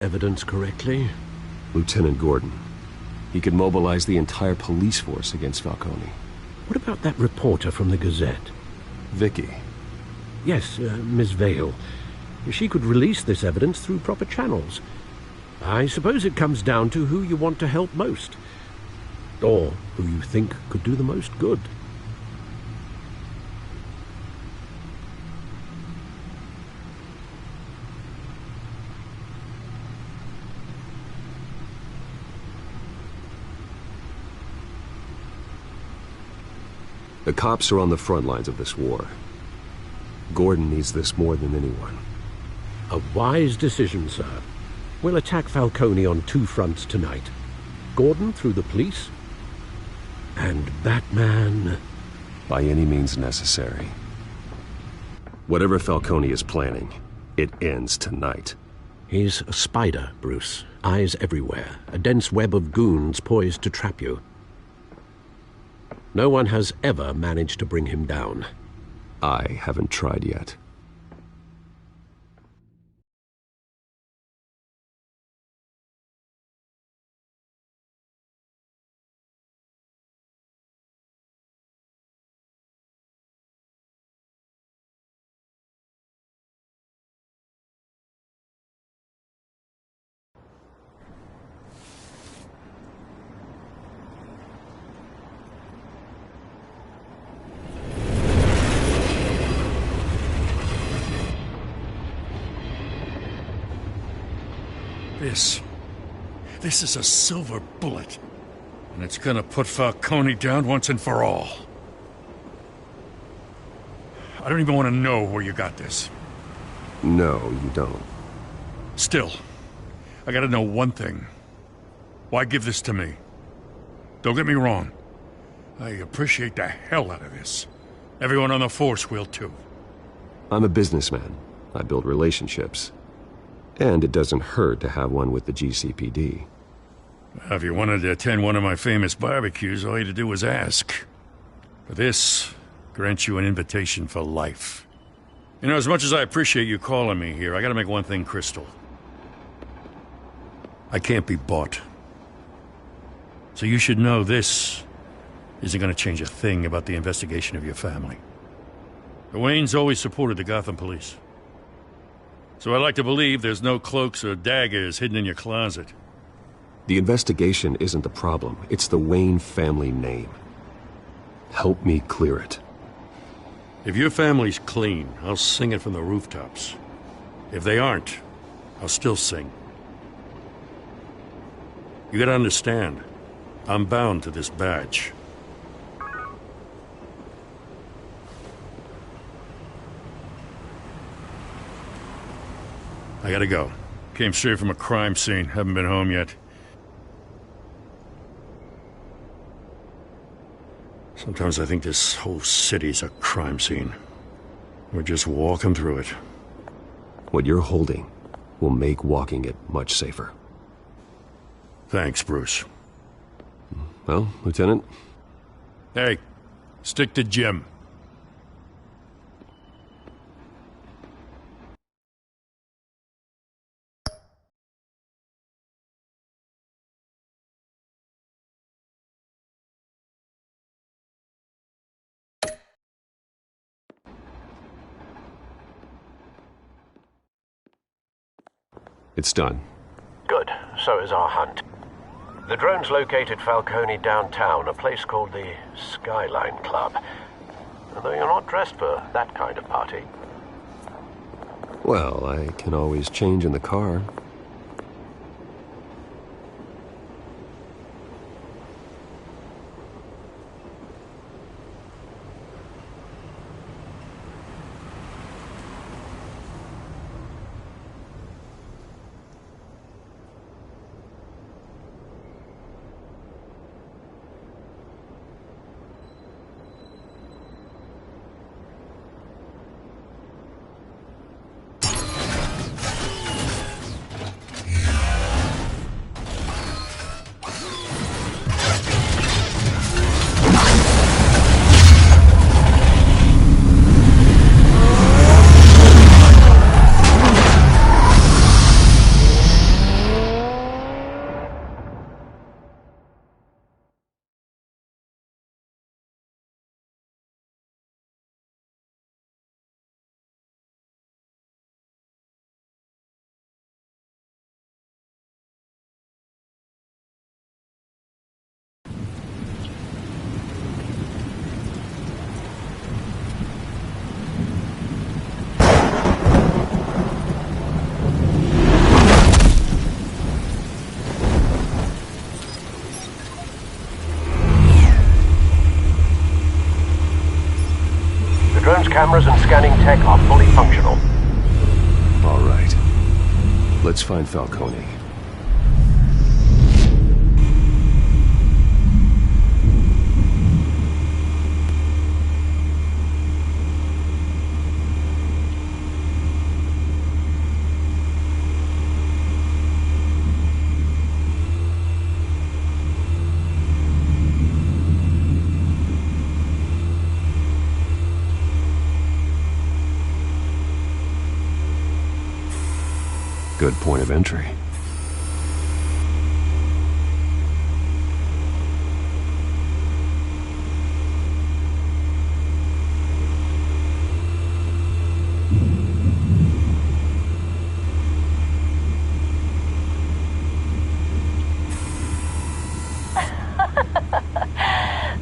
evidence correctly? Lieutenant Gordon. He could mobilize the entire police force against Falcone. What about that reporter from the Gazette? Vicky. Yes, Miss Vale. She could release this evidence through proper channels. I suppose it comes down to who you want to help most. Or who you think could do the most good. The cops are on the front lines of this war. Gordon needs this more than anyone. A wise decision, sir. We'll attack Falcone on two fronts tonight. Gordon through the police, and Batman... by any means necessary. Whatever Falcone is planning, it ends tonight. He's a spider, Bruce. Eyes everywhere. A dense web of goons poised to trap you. No one has ever managed to bring him down. I haven't tried yet. This is a silver bullet. And it's gonna put Falcone down once and for all. I don't even want to know where you got this. No, you don't. Still, I gotta know one thing. Why give this to me? Don't get me wrong. I appreciate the hell out of this. Everyone on the force will too. I'm a businessman. I build relationships. And it doesn't hurt to have one with the GCPD. If you wanted to attend one of my famous barbecues, all you had to do was ask. For this, grants you an invitation for life. You know, as much as I appreciate you calling me here, I gotta make one thing crystal. I can't be bought. So you should know this isn't gonna change a thing about the investigation of your family. The Waynes always supported the Gotham police. So I like to believe there's no cloaks or daggers hidden in your closet. The investigation isn't the problem. It's the Wayne family name. Help me clear it. If your family's clean, I'll sing it from the rooftops. If they aren't, I'll still sing. You gotta understand, I'm bound to this badge. I gotta go. Came straight from a crime scene. Haven't been home yet. Sometimes I think this whole city's a crime scene. We're just walking through it. What you're holding will make walking it much safer. Thanks, Bruce. Well, Lieutenant? Hey, stick to Jim. It's done. Good. So is our hunt. The drones located Falcone downtown, a place called the Skyline Club. Although you're not dressed for that kind of party. Well, I can always change in the car. scanning tech are fully functional. All right. Let's find Falcone. Good point of entry.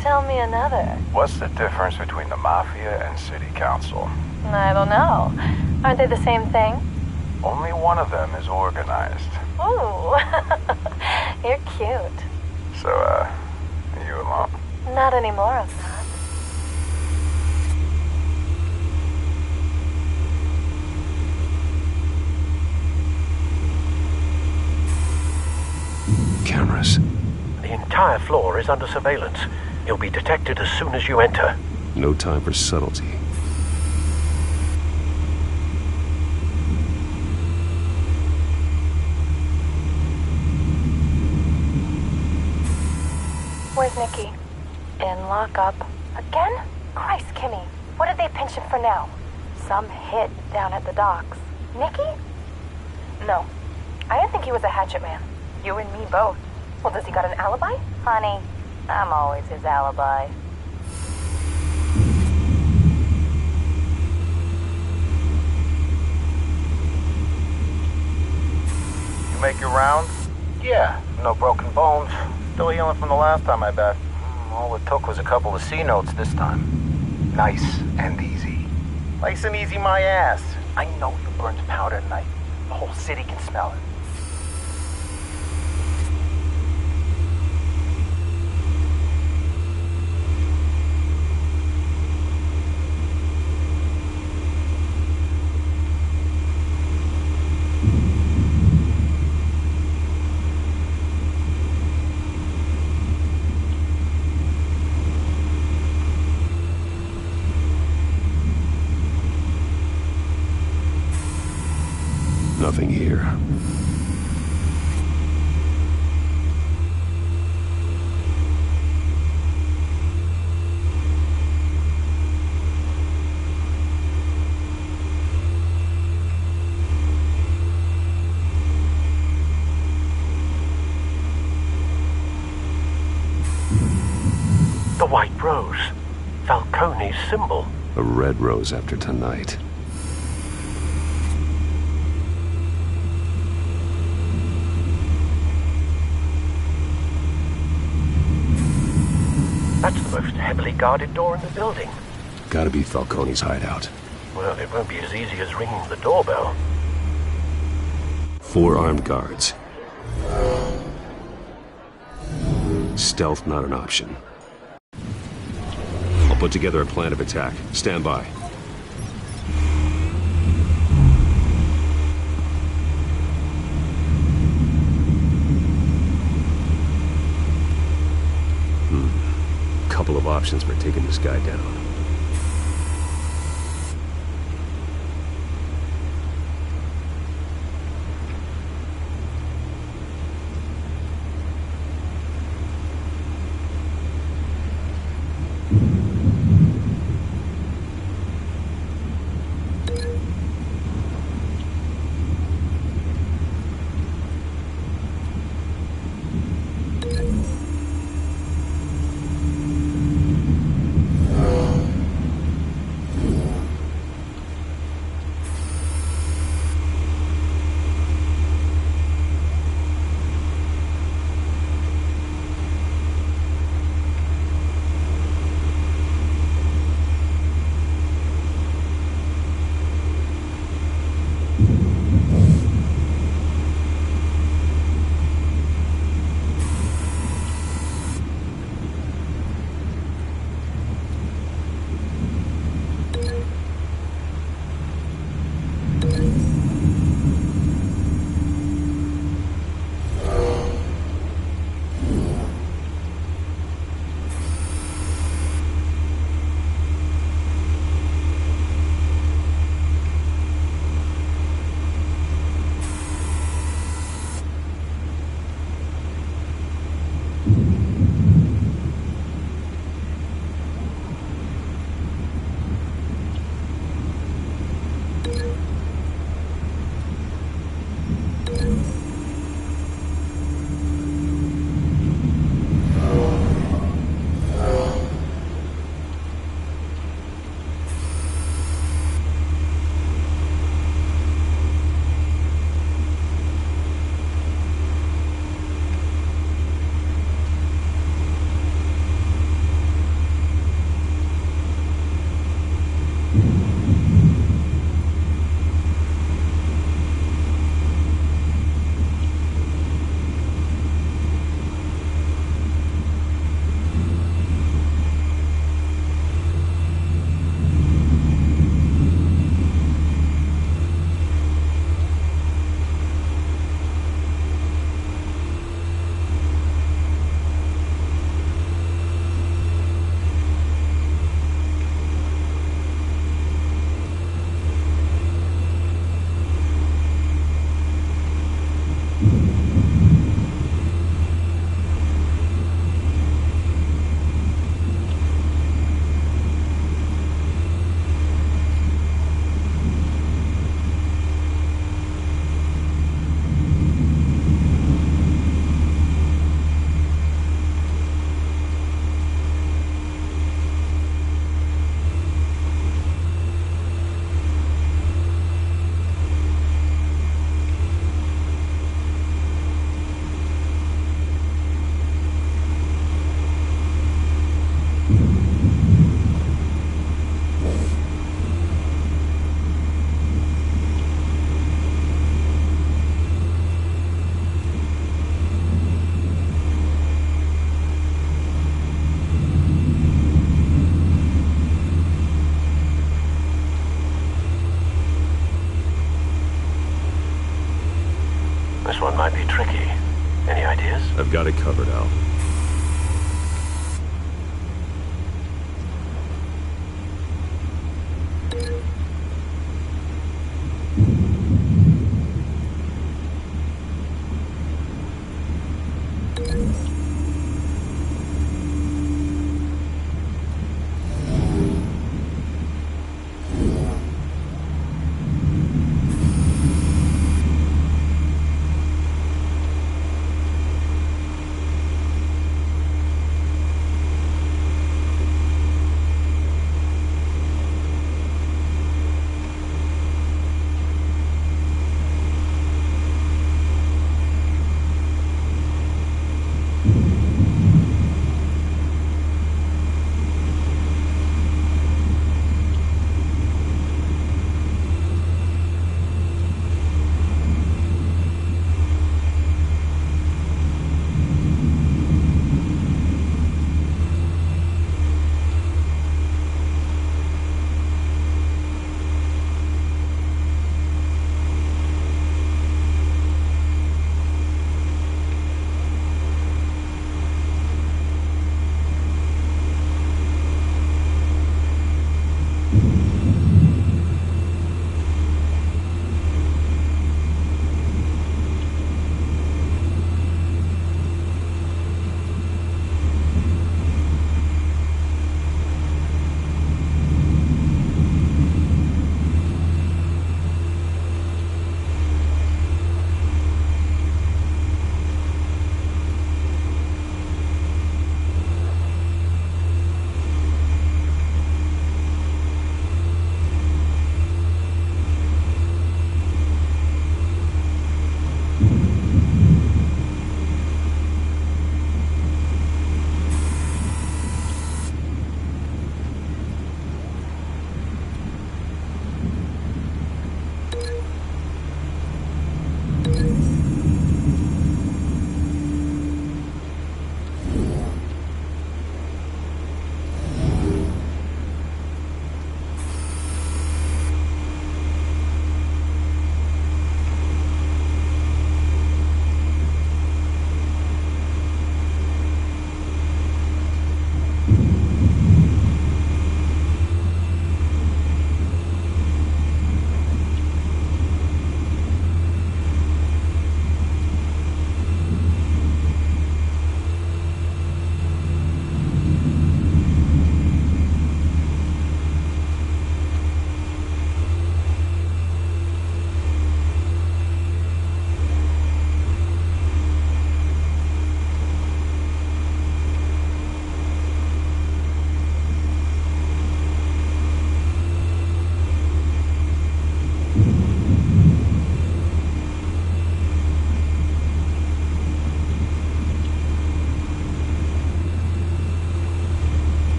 Tell me another. What's the difference between the Mafia and City Council? I don't know. Aren't they the same thing? Only one of them is organized. Ooh, you're cute. So, are you alone? Not anymore, I'm not. Cameras. The entire floor is under surveillance. You'll be detected as soon as you enter. No time for subtlety. Where's Nicky? In lockup. Again? Christ, Kimmy. What did they pinch him for now? Some hit down at the docks. Nicky? No. I didn't think he was a hatchet man. You and me both. Well, does he got an alibi? Honey, I'm always his alibi. You make your rounds? Yeah, no broken bones. Still healing from the last time, I bet. All it took was a couple of C notes this time. Nice and easy. Nice and easy my ass. I know you burned powder at night. The whole city can smell it. Nothing here. The White Rose. Falcone's symbol. A red rose after tonight. That's the most heavily guarded door in the building. Gotta be Falcone's hideout. Well, it won't be as easy as ringing the doorbell. 4 armed guards. Stealth not an option. I'll put together a plan of attack. Stand by. Couple of options for taking this guy down. I've got it covered, Al.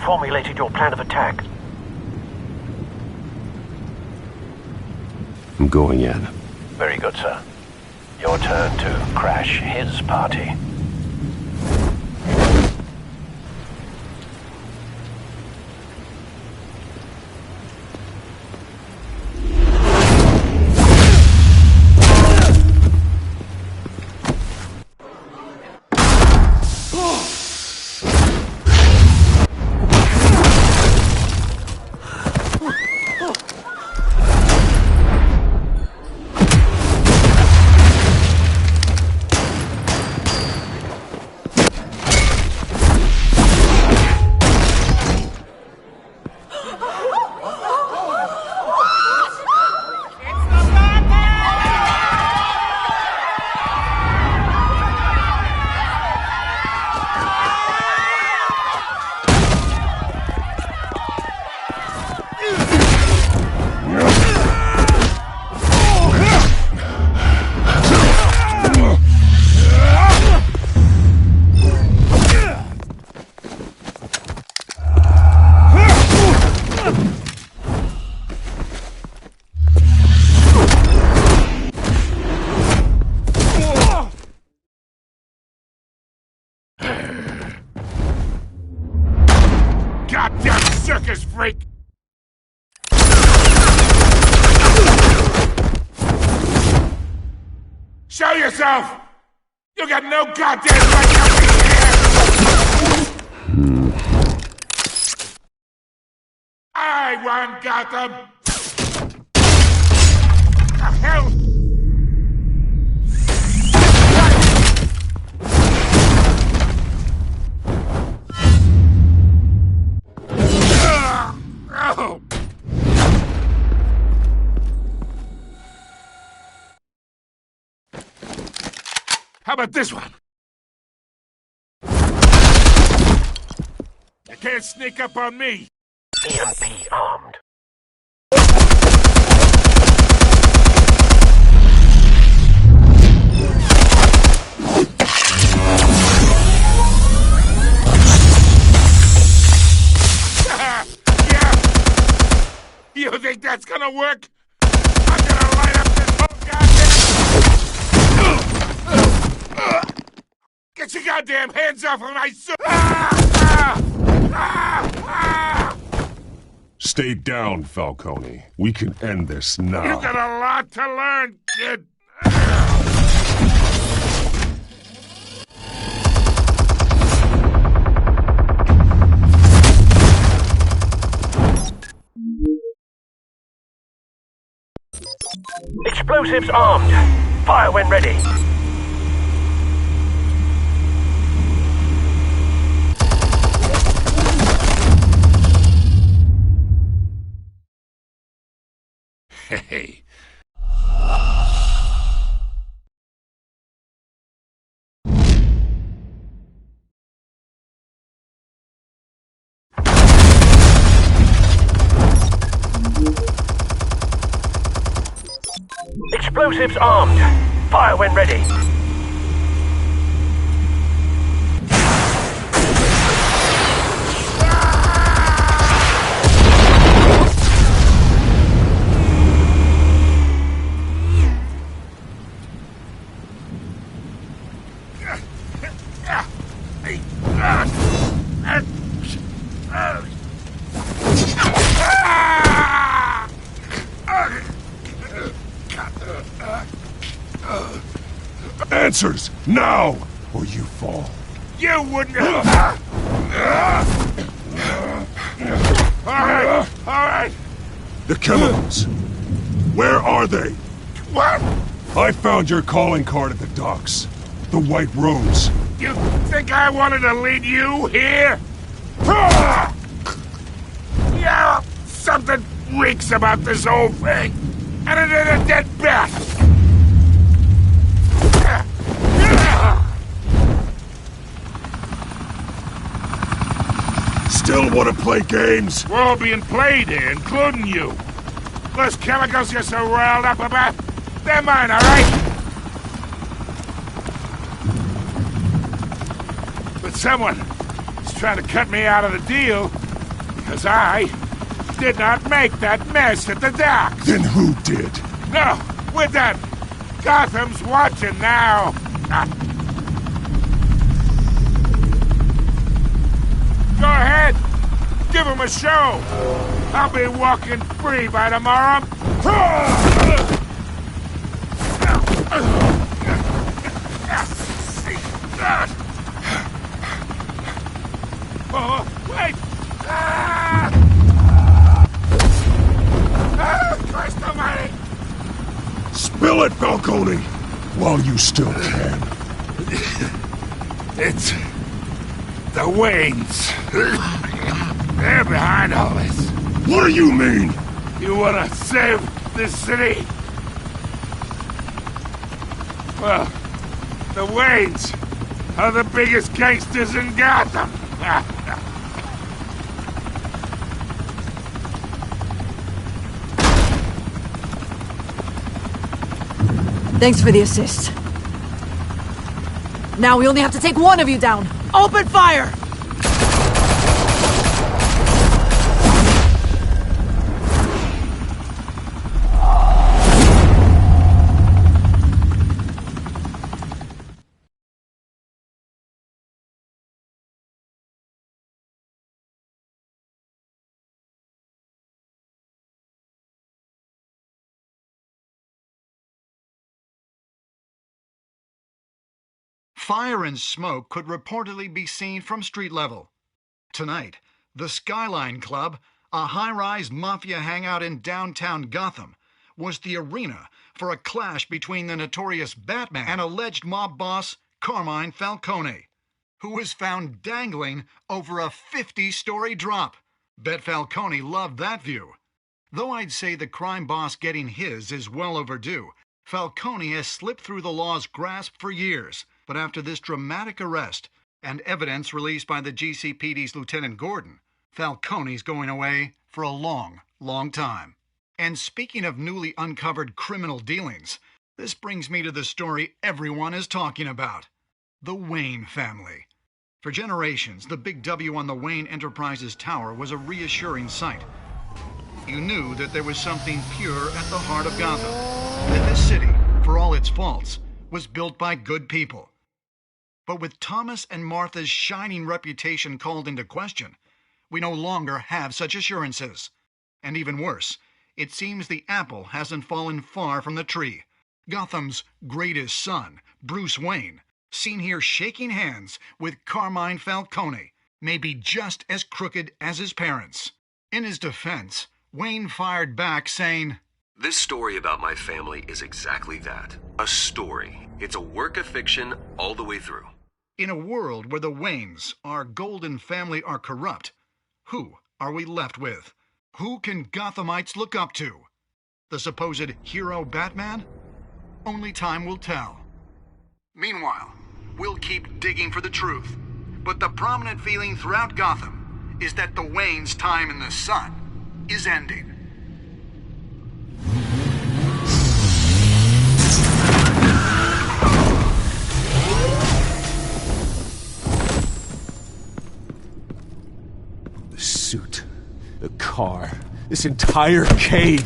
formulated your plan of attack? I'm going in. Very good, sir. Your turn to crash his party. Goddamn circus freak! Show yourself! You got no goddamn right to be here! I run Gotham! The hell? How about this one? You can't sneak up on me! EMP armed. Yeah! You think that's gonna work? I'm gonna light up this whole goddamn... Get your goddamn hands off of my suit! Stay down, Falcone. We can end this now. You got a lot to learn, kid! Explosives armed. Fire when ready. Hey. Explosives armed. Fire when ready. Answers, now, or you fall. You wouldn't have... All right. The chemicals. Where are they? What? I found your calling card at the docks. The White Rose. You think I wanted to lead you here? Yeah, something reeks about this whole thing. And it is a dead bat. Still want to play games? We're all being played here, including you. Those chemicals you're so riled up about, they're mine, all right? But someone is trying to cut me out of the deal 'Cause I did not make that mess at the docks. Then who did? No, we're done. Gotham's watching now. Go ahead. Give him a show. I'll be walking free by tomorrow. Oh, wait! Christ almighty! Spill it, Falcone! While you still can. It's the Waynes. They're behind all this. What do you mean? You wanna save this city? Well, the Waynes are the biggest gangsters in Gotham. Thanks for the assist. Now we only have to take one of you down. Open fire! Fire and smoke could reportedly be seen from street level. Tonight, the Skyline Club, a high-rise mafia hangout in downtown Gotham, was the arena for a clash between the notorious Batman and alleged mob boss Carmine Falcone, who was found dangling over a 50-story drop. Bet Falcone loved that view. Though I'd say the crime boss getting his is well overdue, Falcone has slipped through the law's grasp for years. But after this dramatic arrest and evidence released by the GCPD's Lieutenant Gordon, Falcone's going away for a long, long time. And speaking of newly uncovered criminal dealings, this brings me to the story everyone is talking about: the Wayne family. For generations, the big W on the Wayne Enterprises Tower was a reassuring sight. You knew that there was something pure at the heart of Gotham, that this city, for all its faults, was built by good people. But with Thomas and Martha's shining reputation called into question, we no longer have such assurances. And even worse, it seems the apple hasn't fallen far from the tree. Gotham's greatest son, Bruce Wayne, seen here shaking hands with Carmine Falcone, may be just as crooked as his parents. In his defense, Wayne fired back saying, "This story about my family is exactly that. A story. It's a work of fiction all the way through." In a world where the Waynes, our golden family, are corrupt, who are we left with? Who can Gothamites look up to? The supposed hero Batman? Only time will tell. Meanwhile, we'll keep digging for the truth. But the prominent feeling throughout Gotham is that the Waynes' time in the sun is ending. Suit, the car, this entire cave.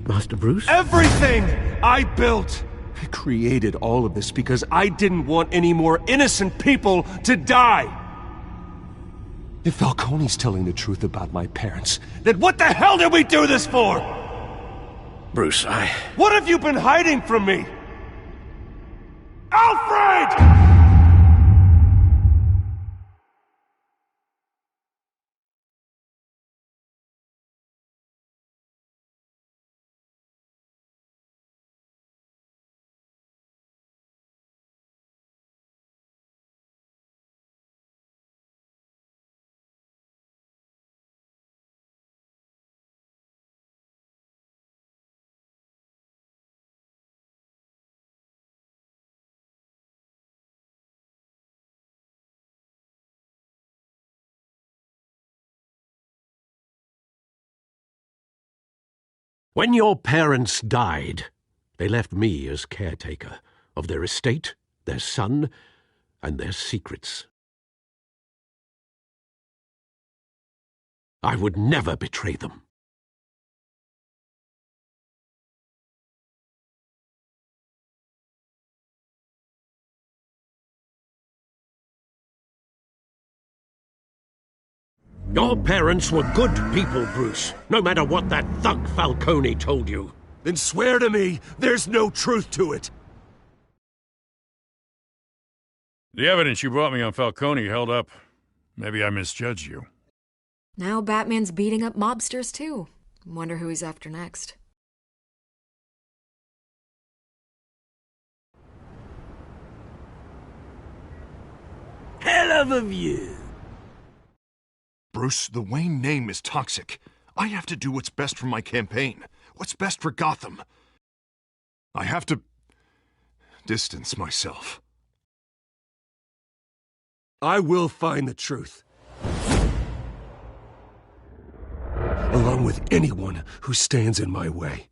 Master Bruce? Everything I built! I created all of this because I didn't want any more innocent people to die! If Falcone's telling the truth about my parents, then what the hell did we do this for? Bruce, What have you been hiding from me? Alfred! When your parents died, they left me as caretaker of their estate, their son, and their secrets. I would never betray them. Your parents were good people, Bruce, no matter what that thug Falcone told you. Then swear to me there's no truth to it. The evidence you brought me on Falcone held up. Maybe I misjudged you. Now Batman's beating up mobsters, too. Wonder who he's after next. Hell of a view. Bruce, the Wayne name is toxic. I have to do what's best for my campaign. What's best for Gotham. I have to distance myself. I will find the truth. Along with anyone who stands in my way.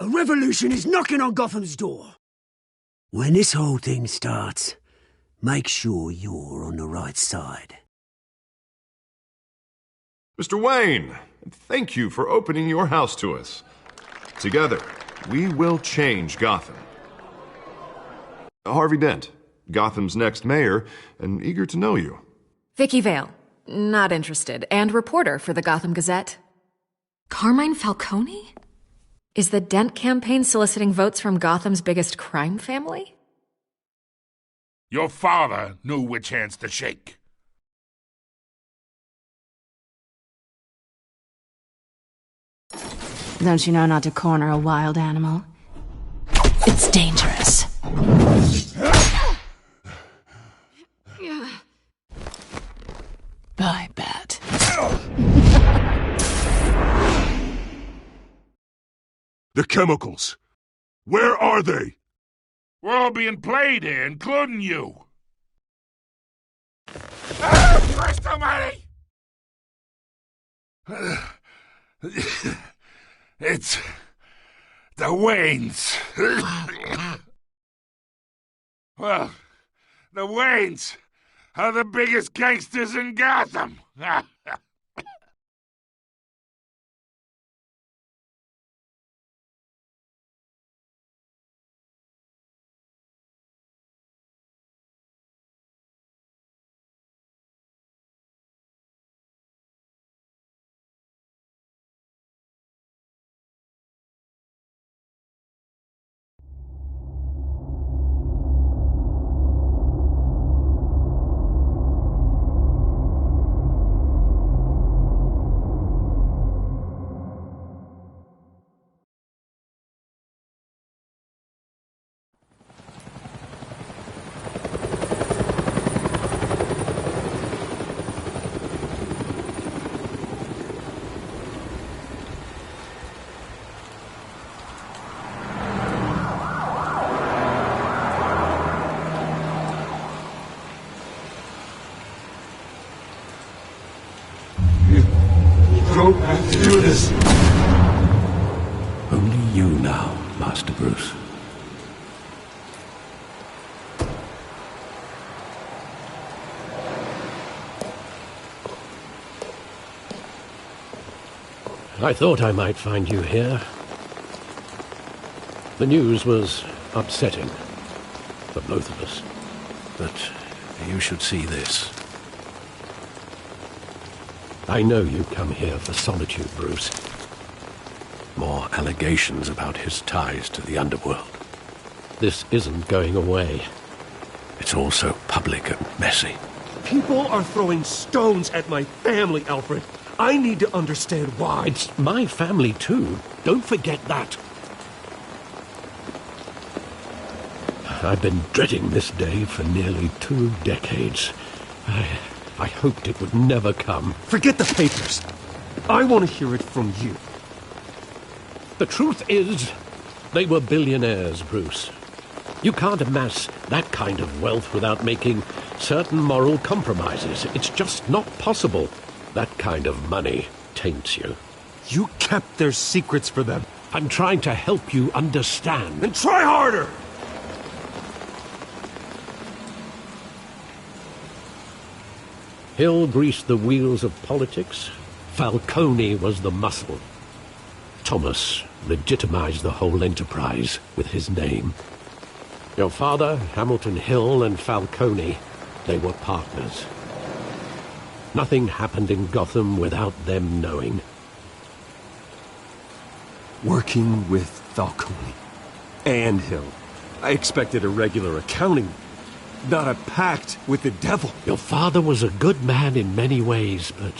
A revolution is knocking on Gotham's door. When this whole thing starts, make sure you're on the right side. Mr. Wayne, thank you for opening your house to us. Together, we will change Gotham. Harvey Dent, Gotham's next mayor, and eager to know you. Vicky Vale, not interested, and reporter for the Gotham Gazette. Carmine Falcone? Is the Dent campaign soliciting votes from Gotham's biggest crime family? Your father knew which hands to shake. Don't you know not to corner a wild animal? It's dangerous. Bye, Bat. The chemicals. Where are they? We're all being played here, including you. Ah, Christ almighty! It's the Waynes. Well, the Waynes are the biggest gangsters in Gotham. Don't have to do this. Only you now, Master Bruce. I thought I might find you here. The news was upsetting for both of us. But you should see this. I know you come here for solitude, Bruce. More allegations about his ties to the underworld. This isn't going away. It's all so public and messy. People are throwing stones at my family, Alfred. I need to understand why. It's my family, too. Don't forget that. I've been dreading this day for nearly 2 decades. I hoped it would never come. Forget the papers. I want to hear it from you. The truth is, they were billionaires, Bruce. You can't amass that kind of wealth without making certain moral compromises. It's just not possible. That kind of money taints you. You kept their secrets for them. I'm trying to help you understand. Then try harder! Hill greased the wheels of politics. Falcone was the muscle. Thomas legitimized the whole enterprise with his name. Your father, Hamilton Hill, and Falcone, they were partners. Nothing happened in Gotham without them knowing. Working with Falcone and Hill. I expected a regular accounting, not a pact with the devil. Your father was a good man in many ways, but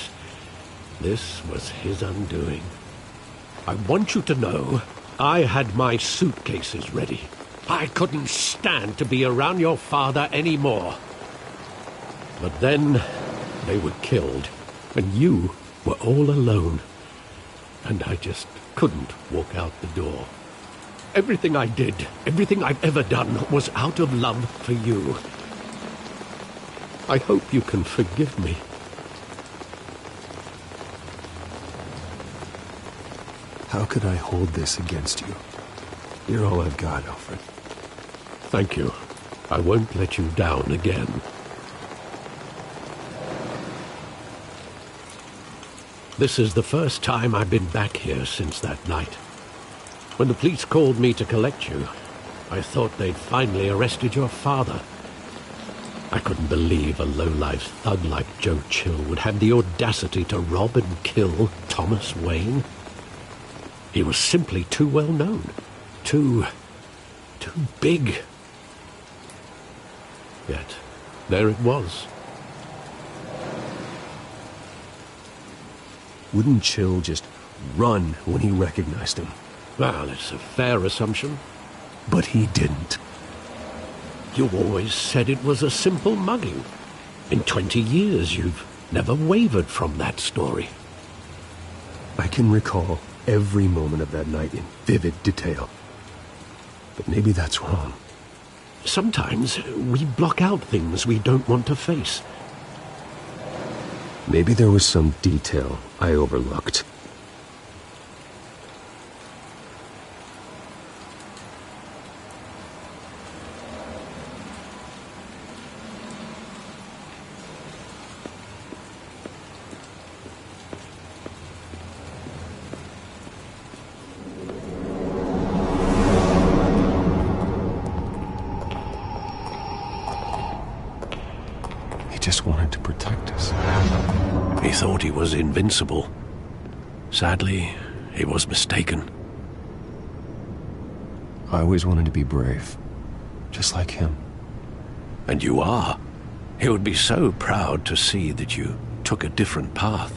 this was his undoing. I want you to know, I had my suitcases ready. I couldn't stand to be around your father anymore. But then they were killed, and you were all alone. And I just couldn't walk out the door. Everything I did, everything I've ever done, was out of love for you. I hope you can forgive me. How could I hold this against you? You're all I've got, Alfred. Thank you. I won't let you down again. This is the first time I've been back here since that night. When the police called me to collect you, I thought they'd finally arrested your father. I couldn't believe a low-life thug like Joe Chill would have the audacity to rob and kill Thomas Wayne. He was simply too well known. Too big. Yet, there it was. Wouldn't Chill just run when he recognized him? Well, it's a fair assumption. But he didn't. You always said it was a simple mugging. In 20 years, you've never wavered from that story. I can recall every moment of that night in vivid detail. But maybe that's wrong. Sometimes we block out things we don't want to face. Maybe there was some detail I overlooked. Just wanted to protect us. He thought he was invincible. Sadly, he was mistaken. I always wanted to be brave, just like him. And you are. He would be so proud to see that you took a different path.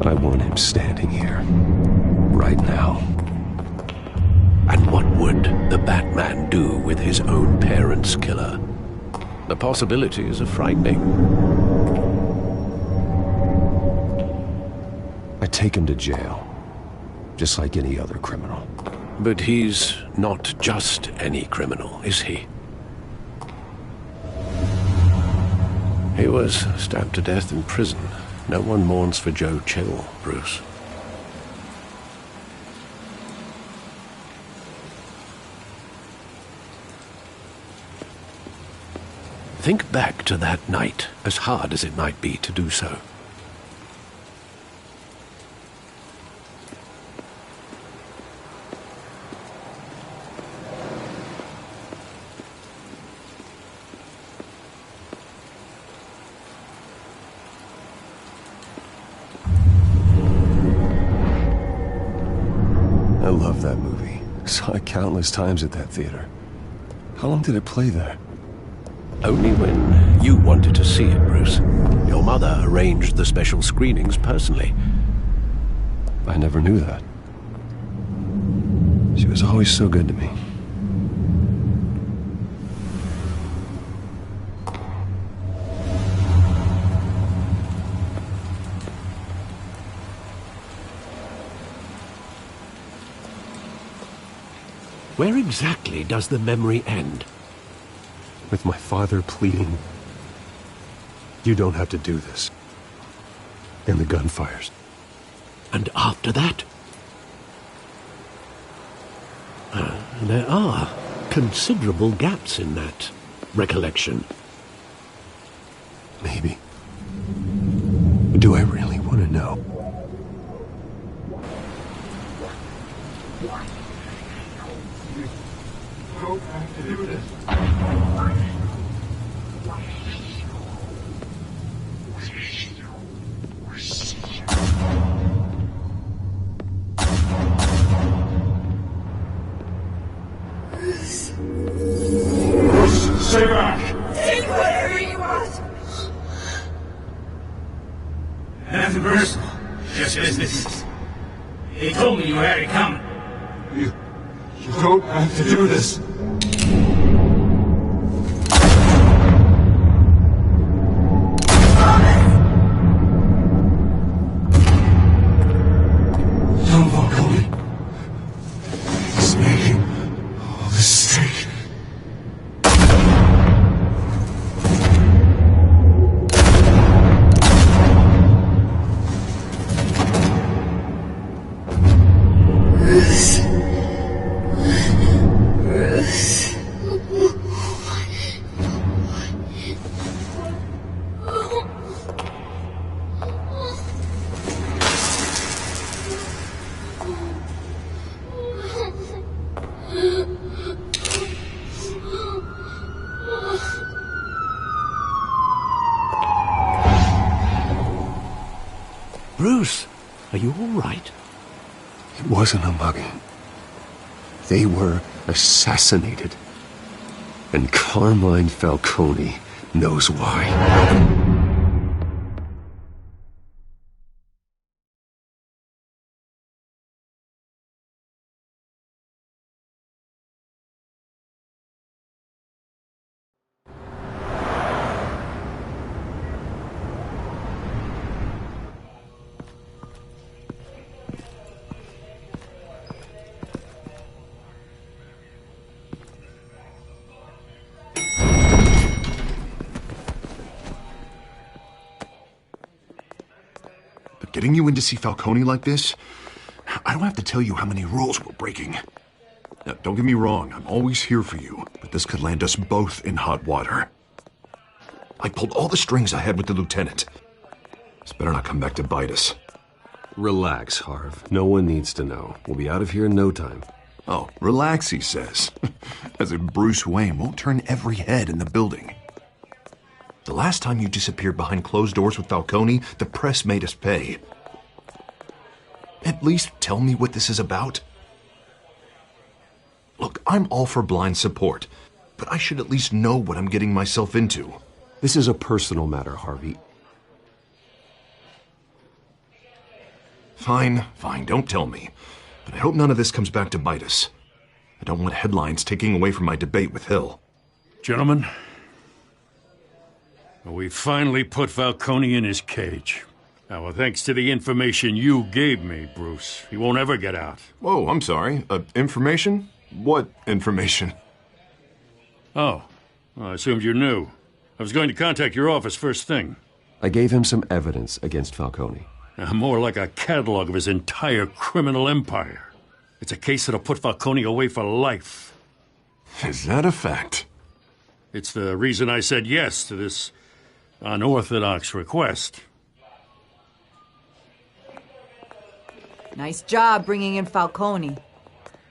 I want him standing here, right now. And what would the Batman do with his own parents' killer? The possibilities are frightening. I take him to jail, just like any other criminal. But he's not just any criminal, is he? He was stabbed to death in prison. No one mourns for Joe Chill, Bruce. Think back to that night, as hard as it might be to do so. I love that movie. Saw it countless times at that theater. How long did it play there? Only when you wanted to see it, Bruce. Your mother arranged the special screenings personally. I never knew that. She was always so good to me. Where exactly does the memory end? With my father pleading, "You don't have to do this." And the gunfires. And after that? There are considerable gaps in that recollection. Maybe. Do I really want to know? Don't have to do this. Stay back! Take whatever you want! Nothing personal, just business. He told me you had it coming. You don't have to do this. Don't walk, Cody. He's making all this straight. Bruce, are you all right? It wasn't a mugging. They were assassinated. And Carmine Falcone knows why. Getting you in to see Falcone like this? I don't have to tell you how many rules we're breaking. Now, don't get me wrong, I'm always here for you, but this could land us both in hot water. I pulled all the strings I had with the lieutenant. This better not come back to bite us. Relax, Harv. No one needs to know. We'll be out of here in no time. Oh, relax, he says. As if Bruce Wayne won't turn every head in the building. The last time you disappeared behind closed doors with Falcone, the press made us pay. At least tell me what this is about. Look, I'm all for blind support, but I should at least know what I'm getting myself into. This is a personal matter, Harvey. Fine, don't tell me. But I hope none of this comes back to bite us. I don't want headlines taking away from my debate with Hill. Gentlemen, we finally put Falcone in his cage. Now, well, thanks to the information you gave me, Bruce, he won't ever get out. Whoa, I'm sorry. Information? What information? Oh, well, I assumed you knew. I was going to contact your office first thing. I gave him some evidence against Falcone. More like a catalog of his entire criminal empire. It's a case that'll put Falcone away for life. Is that a fact? It's the reason I said yes to this unorthodox request. Nice job bringing in Falcone.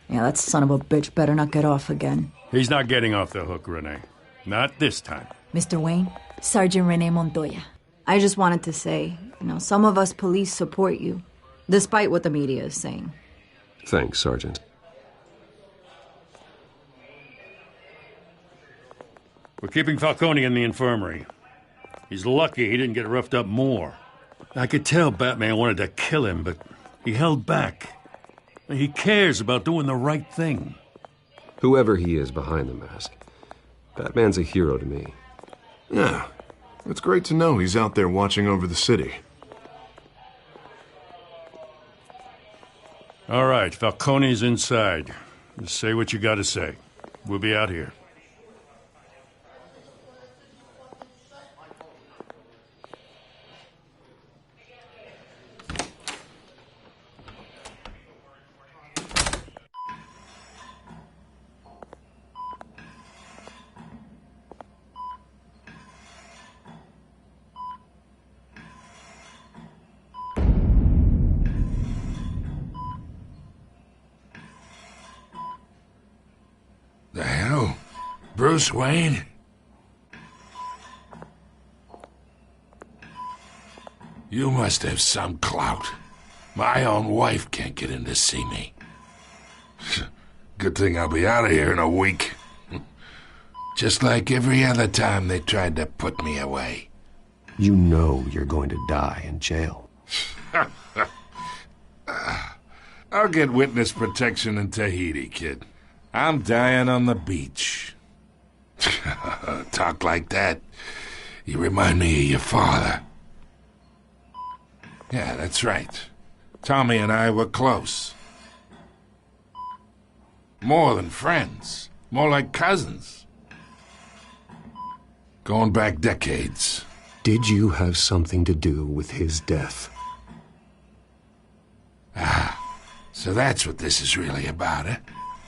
Yeah, that son of a bitch better not get off again. He's not getting off the hook, Renee. Not this time. Mr. Wayne, Sergeant Renee Montoya. I just wanted to say, some of us police support you, despite what the media is saying. Thanks, Sergeant. We're keeping Falcone in the infirmary. He's lucky he didn't get roughed up more. I could tell Batman wanted to kill him, but he held back. He cares about doing the right thing. Whoever he is behind the mask, Batman's a hero to me. Yeah, it's great to know he's out there watching over the city. All right, Falcone's inside. Just say what you gotta say. We'll be out here. The hell? Bruce Wayne? You must have some clout. My own wife can't get in to see me. Good thing I'll be out of here in a week. Just like every other time they tried to put me away. You know you're going to die in jail. I'll get witness protection in Tahiti, kid. I'm dying on the beach. Talk like that. You remind me of your father. Yeah, that's right. Tommy and I were close. More than friends. More like cousins. Going back decades. Did you have something to do with his death? So that's what this is really about, eh?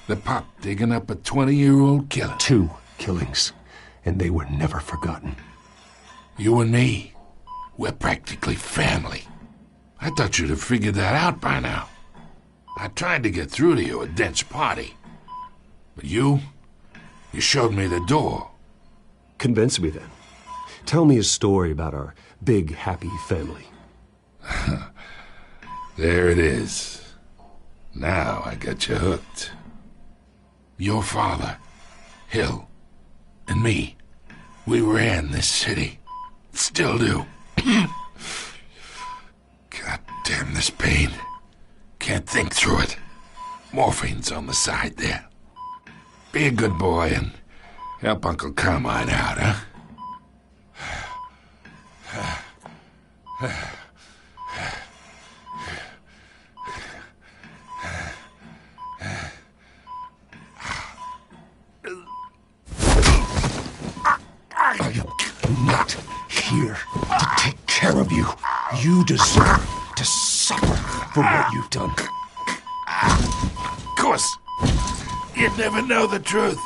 The pup digging up a 20-year-old killer. 2 killings, and they were never forgotten. You and me, we're practically family. I thought you'd have figured that out by now. I tried to get through to you at Dent's party. But you showed me the door. Convince me then. Tell me a story about our big, happy family. There it is. Now I got you hooked. Your father, Hill, and me, we ran this city. Still do. God damn this pain. Can't think through it. Morphine's on the side there. Be a good boy and help Uncle Carmine out, huh? I'm not here to take care of you. You deserve to suffer for what you've done. Of course. You'd never know the truth.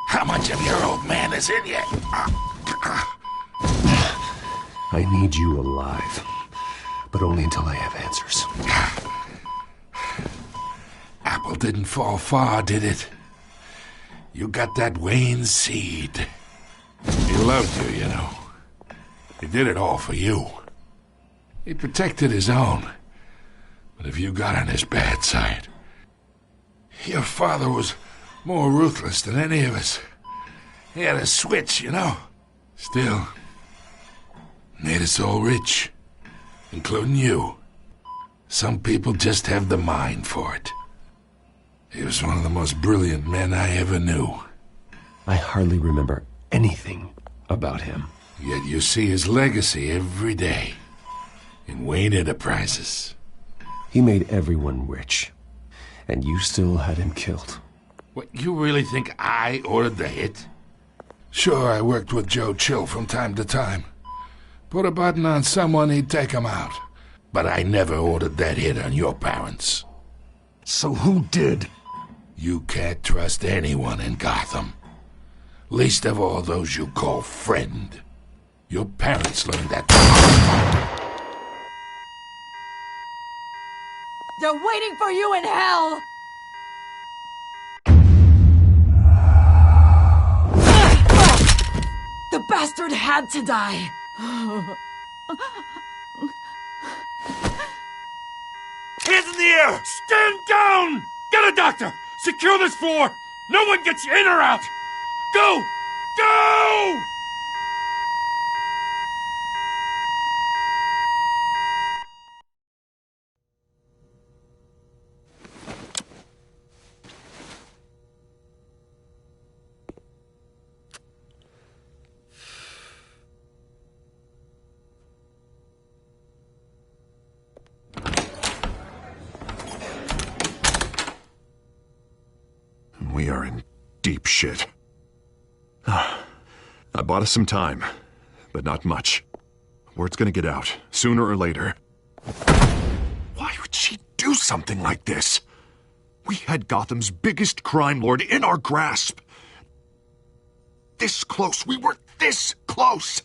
How much of your old man is in you? I need you alive, but only until I have answers. Apple didn't fall far, did it? You got that Wayne seed. He loved you, you know. He did it all for you. He protected his own. But if you got on his bad side... Your father was more ruthless than any of us. He had a switch, you know. Still, made us all rich. Including you. Some people just have the mind for it. He was one of the most brilliant men I ever knew. I hardly remember anything about him. Yet you see his legacy every day. In Wayne Enterprises. He made everyone rich. And you still had him killed. What, you really think I ordered the hit? Sure, I worked with Joe Chill from time to time. Put a button on someone, he'd take him out. But I never ordered that hit on your parents. So who did? You can't trust anyone in Gotham. Least of all those you call friend. Your parents learned that. They're waiting for you in hell! The bastard had to die! Hands in the air! Stand down! Get a doctor! Secure this floor! No one gets in or out! Go! Go! We are in deep shit. I bought us some time, but not much. Word's gonna get out, sooner or later. Why would she do something like this? We had Gotham's biggest crime lord in our grasp. This close. We were this close.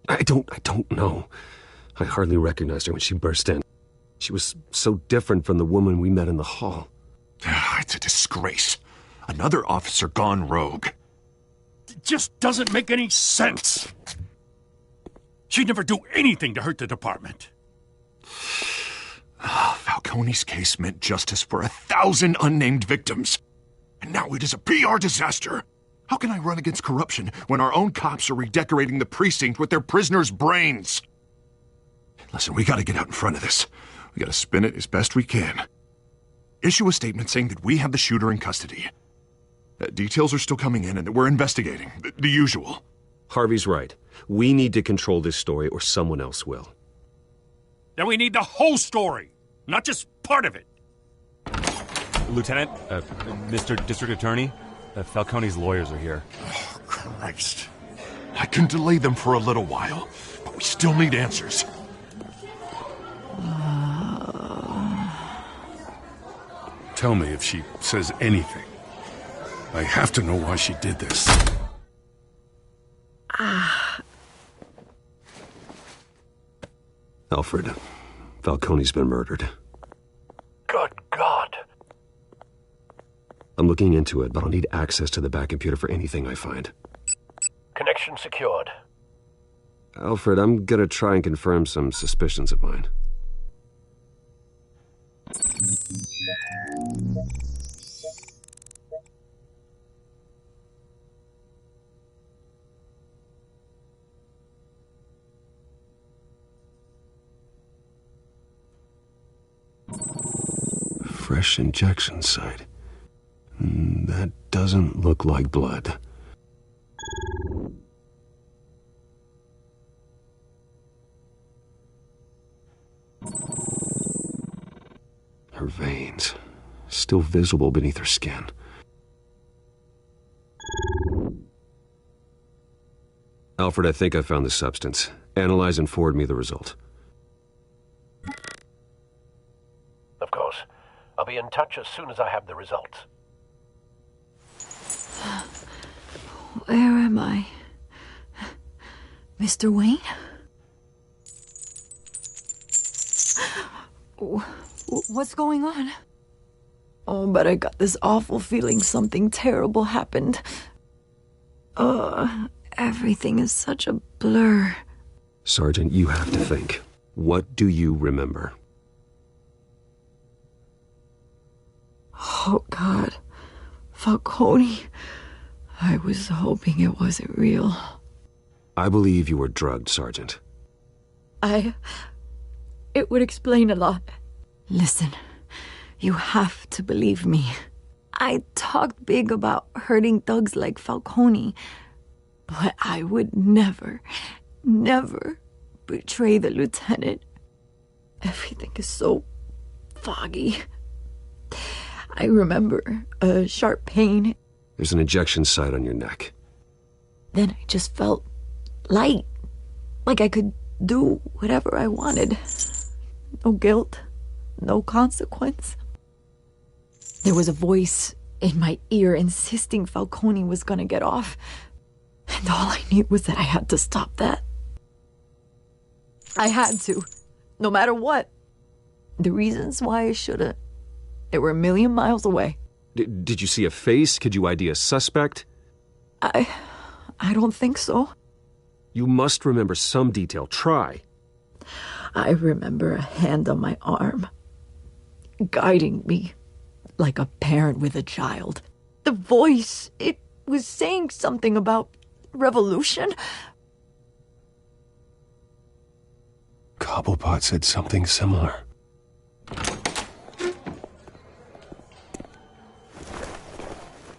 I don't know. I hardly recognized her when she burst in. She was so different from the woman we met in the hall. It's a disgrace. Another officer gone rogue. It just doesn't make any sense. She'd never do anything to hurt the department. Falcone's case meant justice for 1,000 unnamed victims. And now it is a PR disaster. How can I run against corruption when our own cops are redecorating the precinct with their prisoners' brains? Listen, we gotta get out in front of this. We gotta spin it as best we can. Issue a statement saying that we have the shooter in custody. Details are still coming in and that we're investigating. The usual. Harvey's right. We need to control this story or someone else will. Then we need the whole story, not just part of it. Lieutenant, Mr. District Attorney, Falcone's lawyers are here. Oh, Christ. I can delay them for a little while, but we still need answers. Tell me if she says anything. I have to know why she did this. Alfred, Falcone's been murdered. Good God. I'm looking into it, but I'll need access to the back computer for anything I find. Connection secured. Alfred, I'm gonna try and confirm some suspicions of mine. Fresh injection site. That doesn't look like blood. Her veins, still visible beneath her skin. Alfred, I think I found the substance. Analyze and forward me the result. Of course. I'll be in touch as soon as I have the results. Where am I? Mr. Wayne? What's going on? Oh, but I got this awful feeling something terrible happened. Everything is such a blur. Sergeant, you have to think. What do you remember? Oh, God. Falcone. I was hoping it wasn't real. I believe you were drugged, Sergeant. It would explain a lot. Listen, you have to believe me. I talked big about hurting thugs like Falcone, but I would never betray the lieutenant. Everything is so foggy. I remember a sharp pain There's an injection site on your neck. Then I just felt light. Like I could do whatever I wanted. No guilt. No consequence. There was a voice in my ear insisting Falcone was gonna get off. And all I knew was that I had to stop that. I had to. No matter what. The reasons why I shouldn't, they were a million miles away. Did you see a face? Could you ID a suspect? I don't think so. You must remember some detail. Try. I remember a hand on my arm, guiding me like a parent with a child. The voice, it was saying something about revolution. Cobblepot said something similar.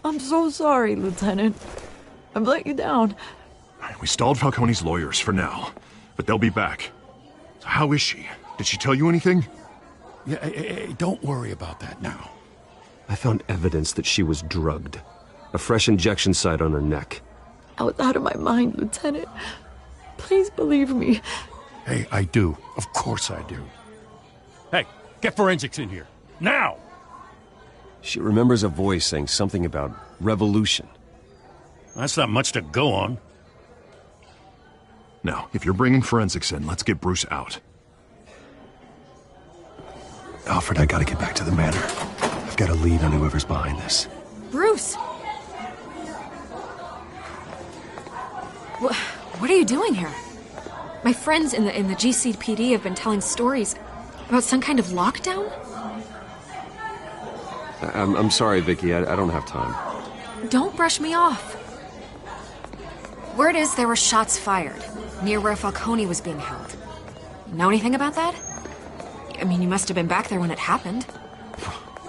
I'm so sorry, Lieutenant. I've let you down. We stalled Falcone's lawyers for now, but they'll be back. So how is she? Did she tell you anything? Yeah, hey, don't worry about that now. I found evidence that she was drugged. A fresh injection site on her neck. I was out of my mind, Lieutenant. Please believe me. Hey, I do. Of course I do. Hey, get forensics in here. Now! She remembers a voice saying something about revolution. That's not much to go on. Now, if you're bringing forensics in, let's get Bruce out. Alfred, I gotta get back to the manor. I've got a lead on whoever's behind this. Bruce! What are you doing here? My friends in the GCPD have been telling stories about some kind of lockdown? I'm sorry, Vicky. I don't have time. Don't brush me off. Word is there were shots fired near where Falcone was being held. Know anything about that? I mean, you must have been back there when it happened.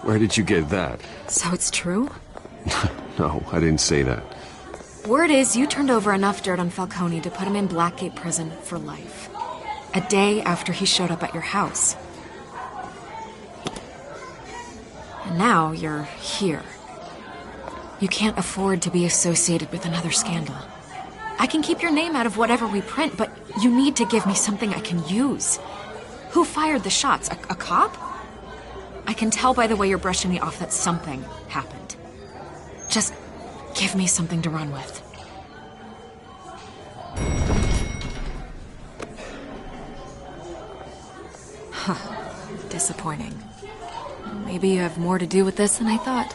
Where did you get that? So it's true? No, I didn't say that. Word is you turned over enough dirt on Falcone to put him in Blackgate Prison for life. A day after he showed up at your house. And now you're here. You can't afford to be associated with another scandal. I can keep your name out of whatever we print, but you need to give me something I can use. Who fired the shots? A cop? I can tell by the way you're brushing me off that something happened. Just give me something to run with. Huh. Disappointing. Maybe you have more to do with this than I thought.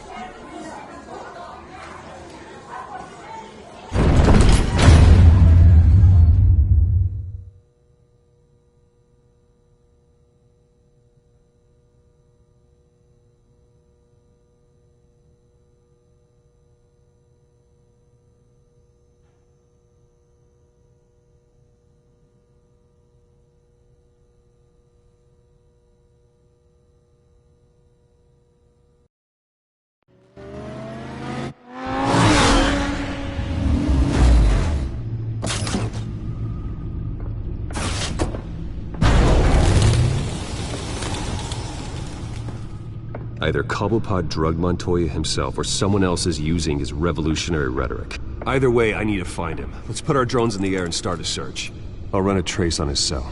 Either Cobblepot drugged Montoya himself or someone else is using his revolutionary rhetoric. Either way, I need to find him. Let's put our drones in the air and start a search. I'll run a trace on his cell.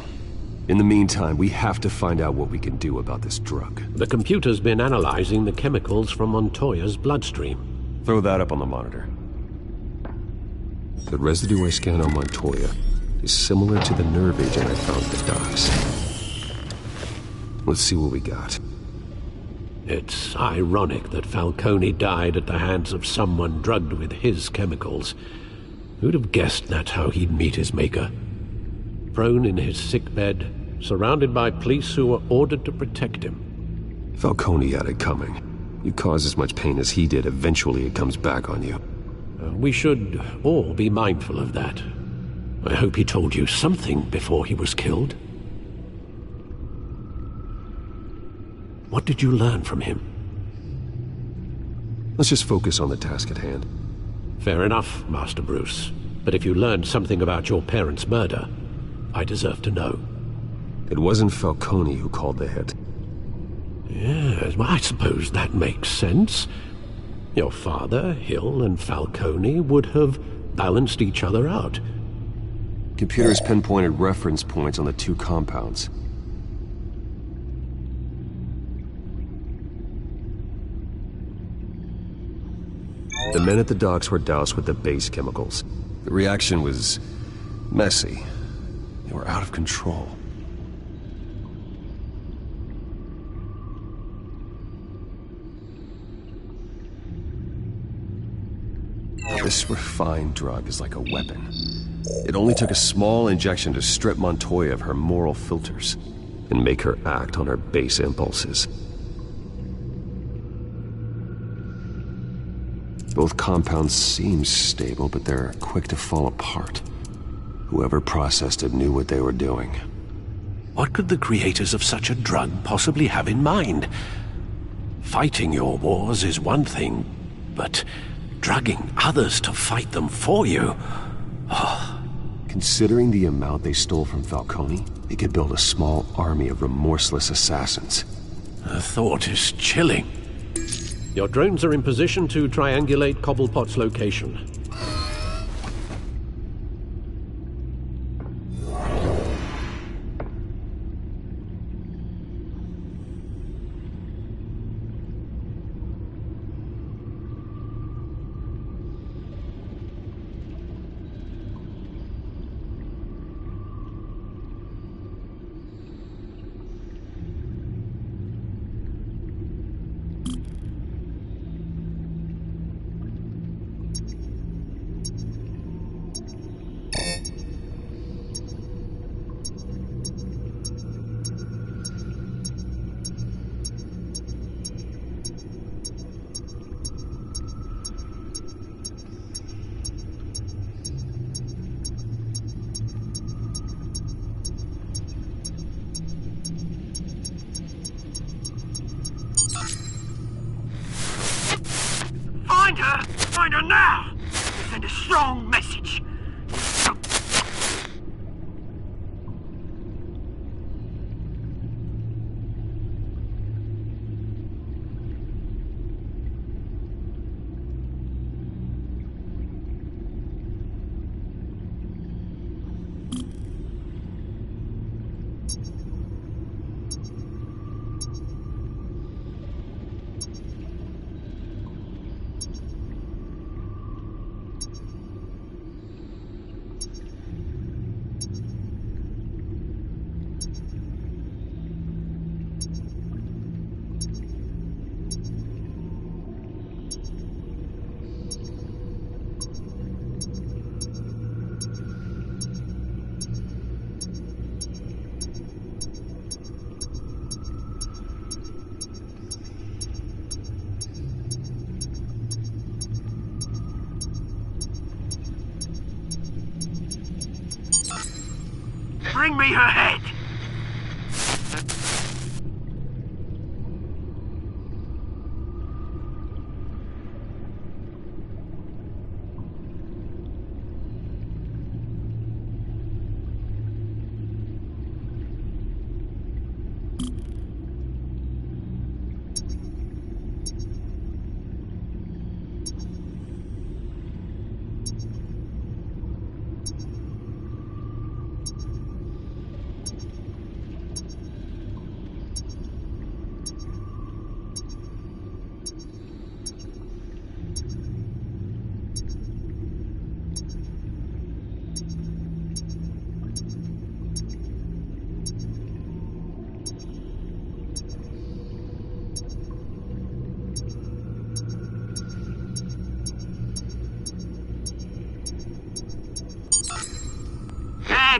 In the meantime, we have to find out what we can do about this drug. The computer's been analyzing the chemicals from Montoya's bloodstream. Throw that up on the monitor. The residue I scanned on Montoya is similar to the nerve agent I found at the docks. Let's see what we got. It's ironic that Falcone died at the hands of someone drugged with his chemicals. Who'd have guessed that's how he'd meet his maker? Prone in his sickbed, surrounded by police who were ordered to protect him. Falcone had it coming. You cause as much pain as he did, eventually it comes back on you. We should all be mindful of that. I hope he told you something before he was killed. What did you learn from him? Let's just focus on the task at hand. Fair enough, Master Bruce. But if you learned something about your parents' murder, I deserve to know. It wasn't Falcone who called the hit. Yes, well, I suppose that makes sense. Your father, Hill, and Falcone would have balanced each other out. Computers pinpointed reference points on the two compounds. The men at the docks were doused with the base chemicals. The reaction was messy. They were out of control. This refined drug is like a weapon. It only took a small injection to strip Montoya of her moral filters and make her act on her base impulses. Both compounds seem stable, but they're quick to fall apart. Whoever processed it knew what they were doing. What could the creators of such a drug possibly have in mind? Fighting your wars is one thing, but drugging others to fight them for you? Oh. Considering the amount they stole from Falcone, they could build a small army of remorseless assassins. The thought is chilling. Your drones are in position to triangulate Cobblepot's location. Find her now! Send a strong message. Bring me her head!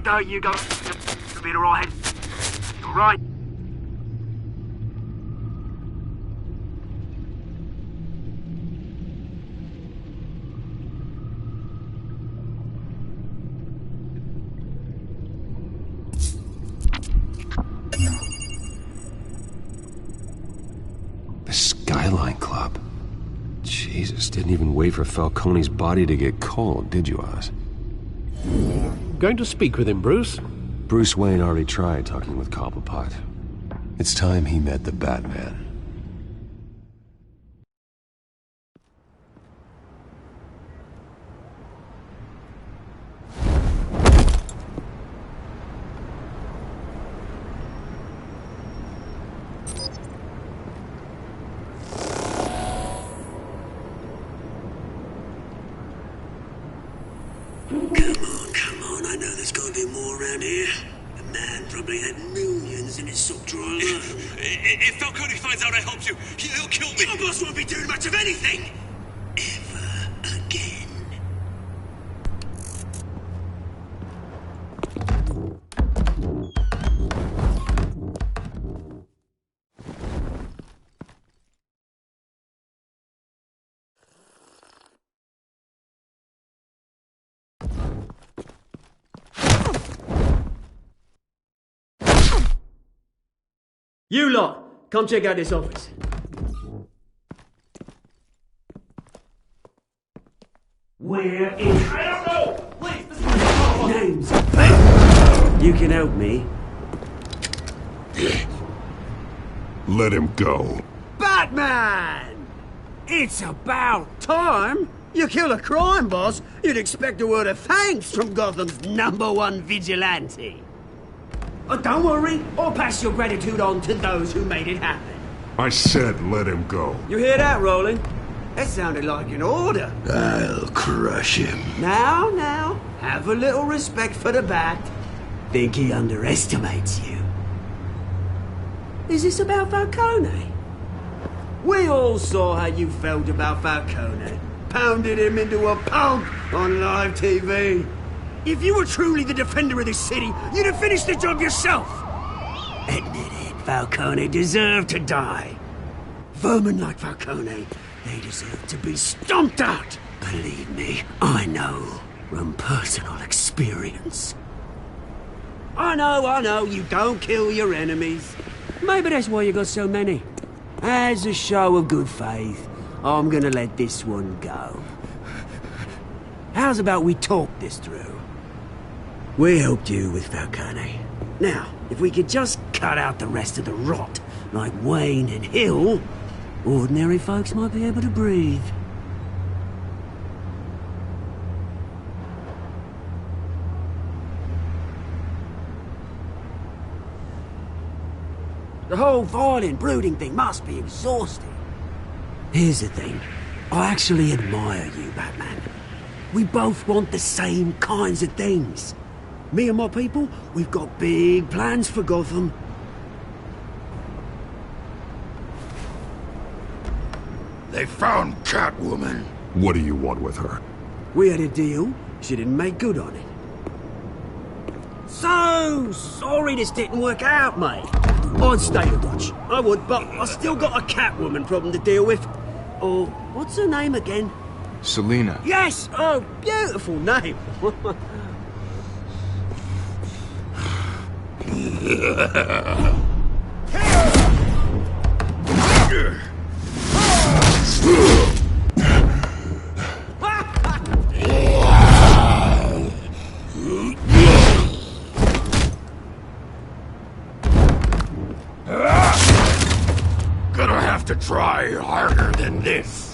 There you go. You'll be all right. All right. The Skyline Club. Jesus, didn't even wait for Falcone's body to get cold, did you, Oz? Going to speak with him, Bruce? Bruce Wayne already tried talking with Cobblepot. It's time he met the Batman. there's gonna be more around here. The man probably had millions in his sock drawer alone. If Falcone finds out I helped you, he'll kill me. Your boss won't be doing much of anything! Ever again. You lot, come check out this office. Where is... I don't know! Please, this is names? You can help me. Let him go. Batman! It's about time! You kill a crime boss, you'd expect a word of thanks from Gotham's #1 vigilante. Oh, don't worry, I'll pass your gratitude on to those who made it happen. I said let him go. You hear that, Roland? That sounded like an order. I'll crush him. Now, have a little respect for the Bat. Think he underestimates you. Is this about Falcone? We all saw how you felt about Falcone. Pounded him into a pulp on live TV. If you were truly the defender of this city, you'd have finished the job yourself. Admit it, Falcone deserved to die. Vermin like Falcone, they deserve to be stomped out. Believe me, I know from personal experience. I know, you don't kill your enemies. Maybe that's why you got so many. As a show of good faith, I'm gonna let this one go. How's about we talk this through? We helped you with Falcone. Now, if we could just cut out the rest of the rot, like Wayne and Hill, ordinary folks might be able to breathe. The whole violent, brooding thing must be exhausting. Here's the thing. I actually admire you, Batman. We both want the same kinds of things. Me and my people, we've got big plans for Gotham. They found Catwoman. What do you want with her? We had a deal. She didn't make good on it. So sorry this didn't work out, mate. I'd stay to watch. I would, but I still got a Catwoman problem to deal with. Oh, what's her name again? Selina. Yes! Oh, beautiful name. Gonna have to try harder than this.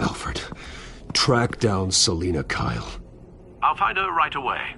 Alfred, track down Selina Kyle. I'll find her right away.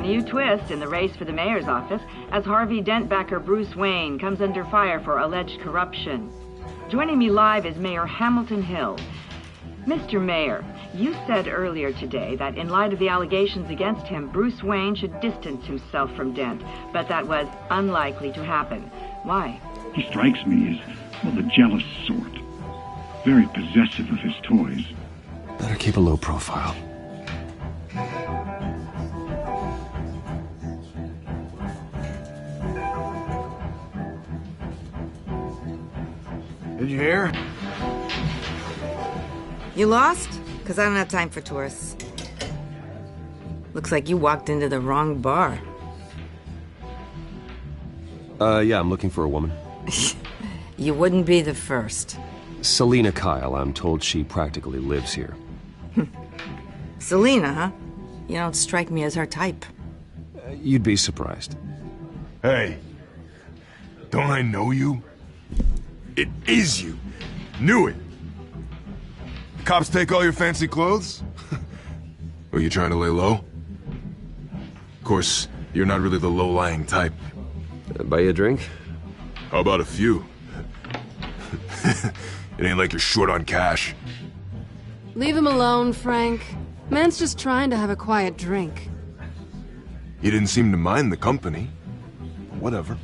new twist in the race for the mayor's office as Harvey Dent backer Bruce Wayne comes under fire for alleged corruption. Joining me live is Mayor Hamilton Hill. Mr. Mayor, you said earlier today that in light of the allegations against him, Bruce Wayne should distance himself from Dent, but that was unlikely to happen. Why? He strikes me as, well, the jealous sort. Very possessive of his toys. Better keep a low profile. Did you hear? You lost? Because I don't have time for tourists. Looks like you walked into the wrong bar. Yeah, I'm looking for a woman. You wouldn't be the first. Selina Kyle, I'm told she practically lives here. Selina, huh? You don't strike me as her type. You'd be surprised. Hey, don't I know you? It is you. Knew it. The cops take all your fancy clothes? Were you trying to lay low? Of course, you're not really the low-lying type. Buy you a drink? How about a few? It ain't like you're short on cash. Leave him alone, Frank. Man's just trying to have a quiet drink. You didn't seem to mind the company. Whatever.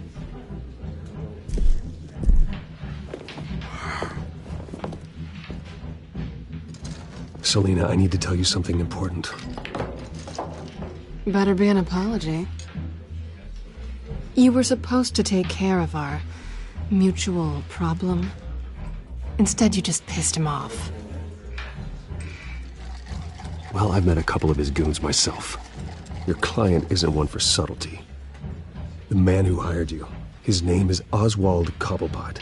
Selina, I need to tell you something important. Better be an apology. You were supposed to take care of our mutual problem. Instead, you just pissed him off. Well, I've met a couple of his goons myself. Your client isn't one for subtlety. The man who hired you, his name is Oswald Cobblepot.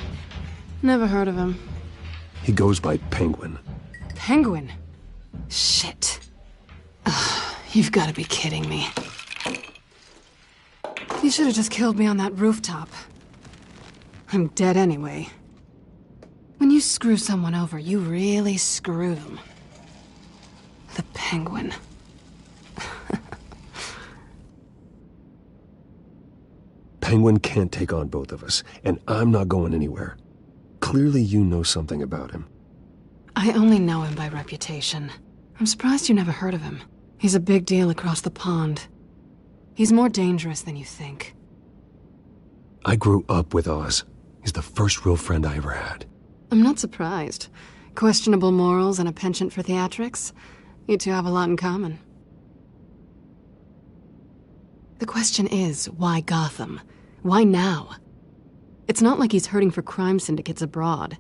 Never heard of him. He goes by Penguin. Penguin? Shit. Ugh, you've got to be kidding me. You should have just killed me on that rooftop. I'm dead anyway. When you screw someone over, you really screw them. The Penguin. Penguin can't take on both of us, and I'm not going anywhere. Clearly you know something about him. I only know him by reputation. I'm surprised you never heard of him. He's a big deal across the pond. He's more dangerous than you think. I grew up with Oz. He's the first real friend I ever had. I'm not surprised. Questionable morals and a penchant for theatrics. You two have a lot in common. The question is, why Gotham? Why now? It's not like he's hurting for crime syndicates abroad.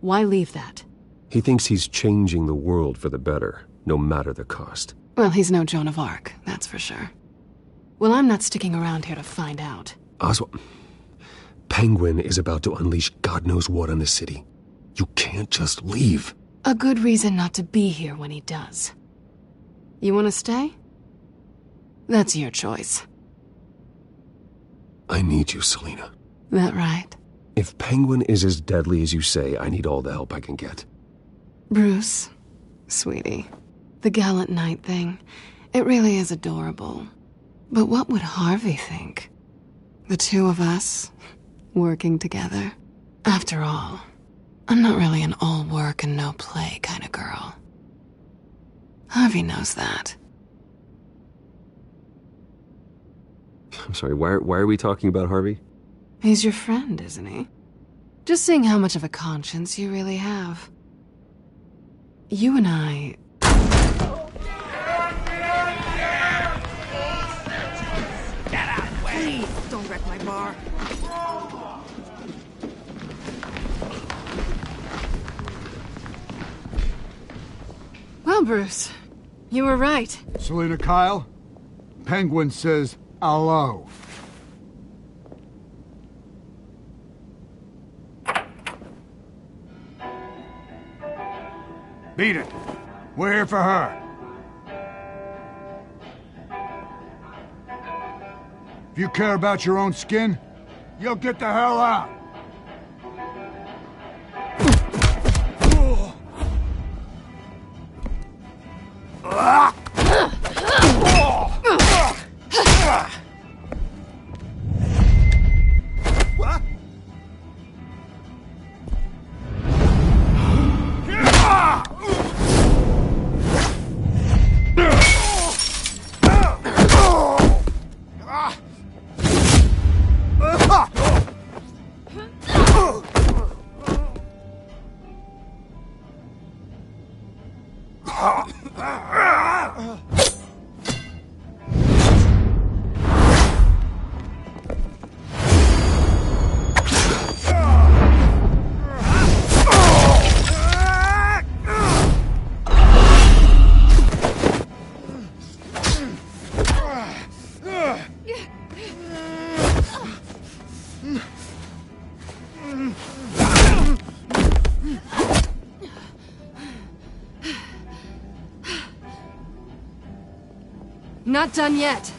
Why leave that? He thinks he's changing the world for the better, no matter the cost. Well, he's no Joan of Arc, that's for sure. Well, I'm not sticking around here to find out. Oswald, Penguin is about to unleash God knows what on the city. You can't just leave. A good reason not to be here when he does. You want to stay? That's your choice. I need you, Selina. That right? If Penguin is as deadly as you say, I need all the help I can get. Bruce, sweetie, the gallant knight thing, it really is adorable. But what would Harvey think? The two of us, working together. After all, I'm not really an all work and no play kind of girl. Harvey knows that. I'm sorry, why are we talking about Harvey? He's your friend, isn't he? Just seeing how much of a conscience you really have. You and I... Get out! Please, don't wreck my bar. Well, Bruce, you were right. Selina Kyle, Penguin says hello. Beat it. We're here for her. If you care about your own skin, you'll get the hell out. Not done yet.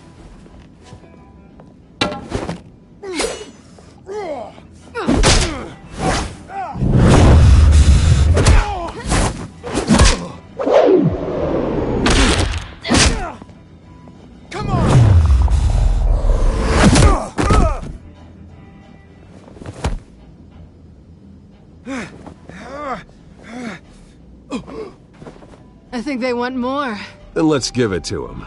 Come on! I think they want more. Then let's give it to him.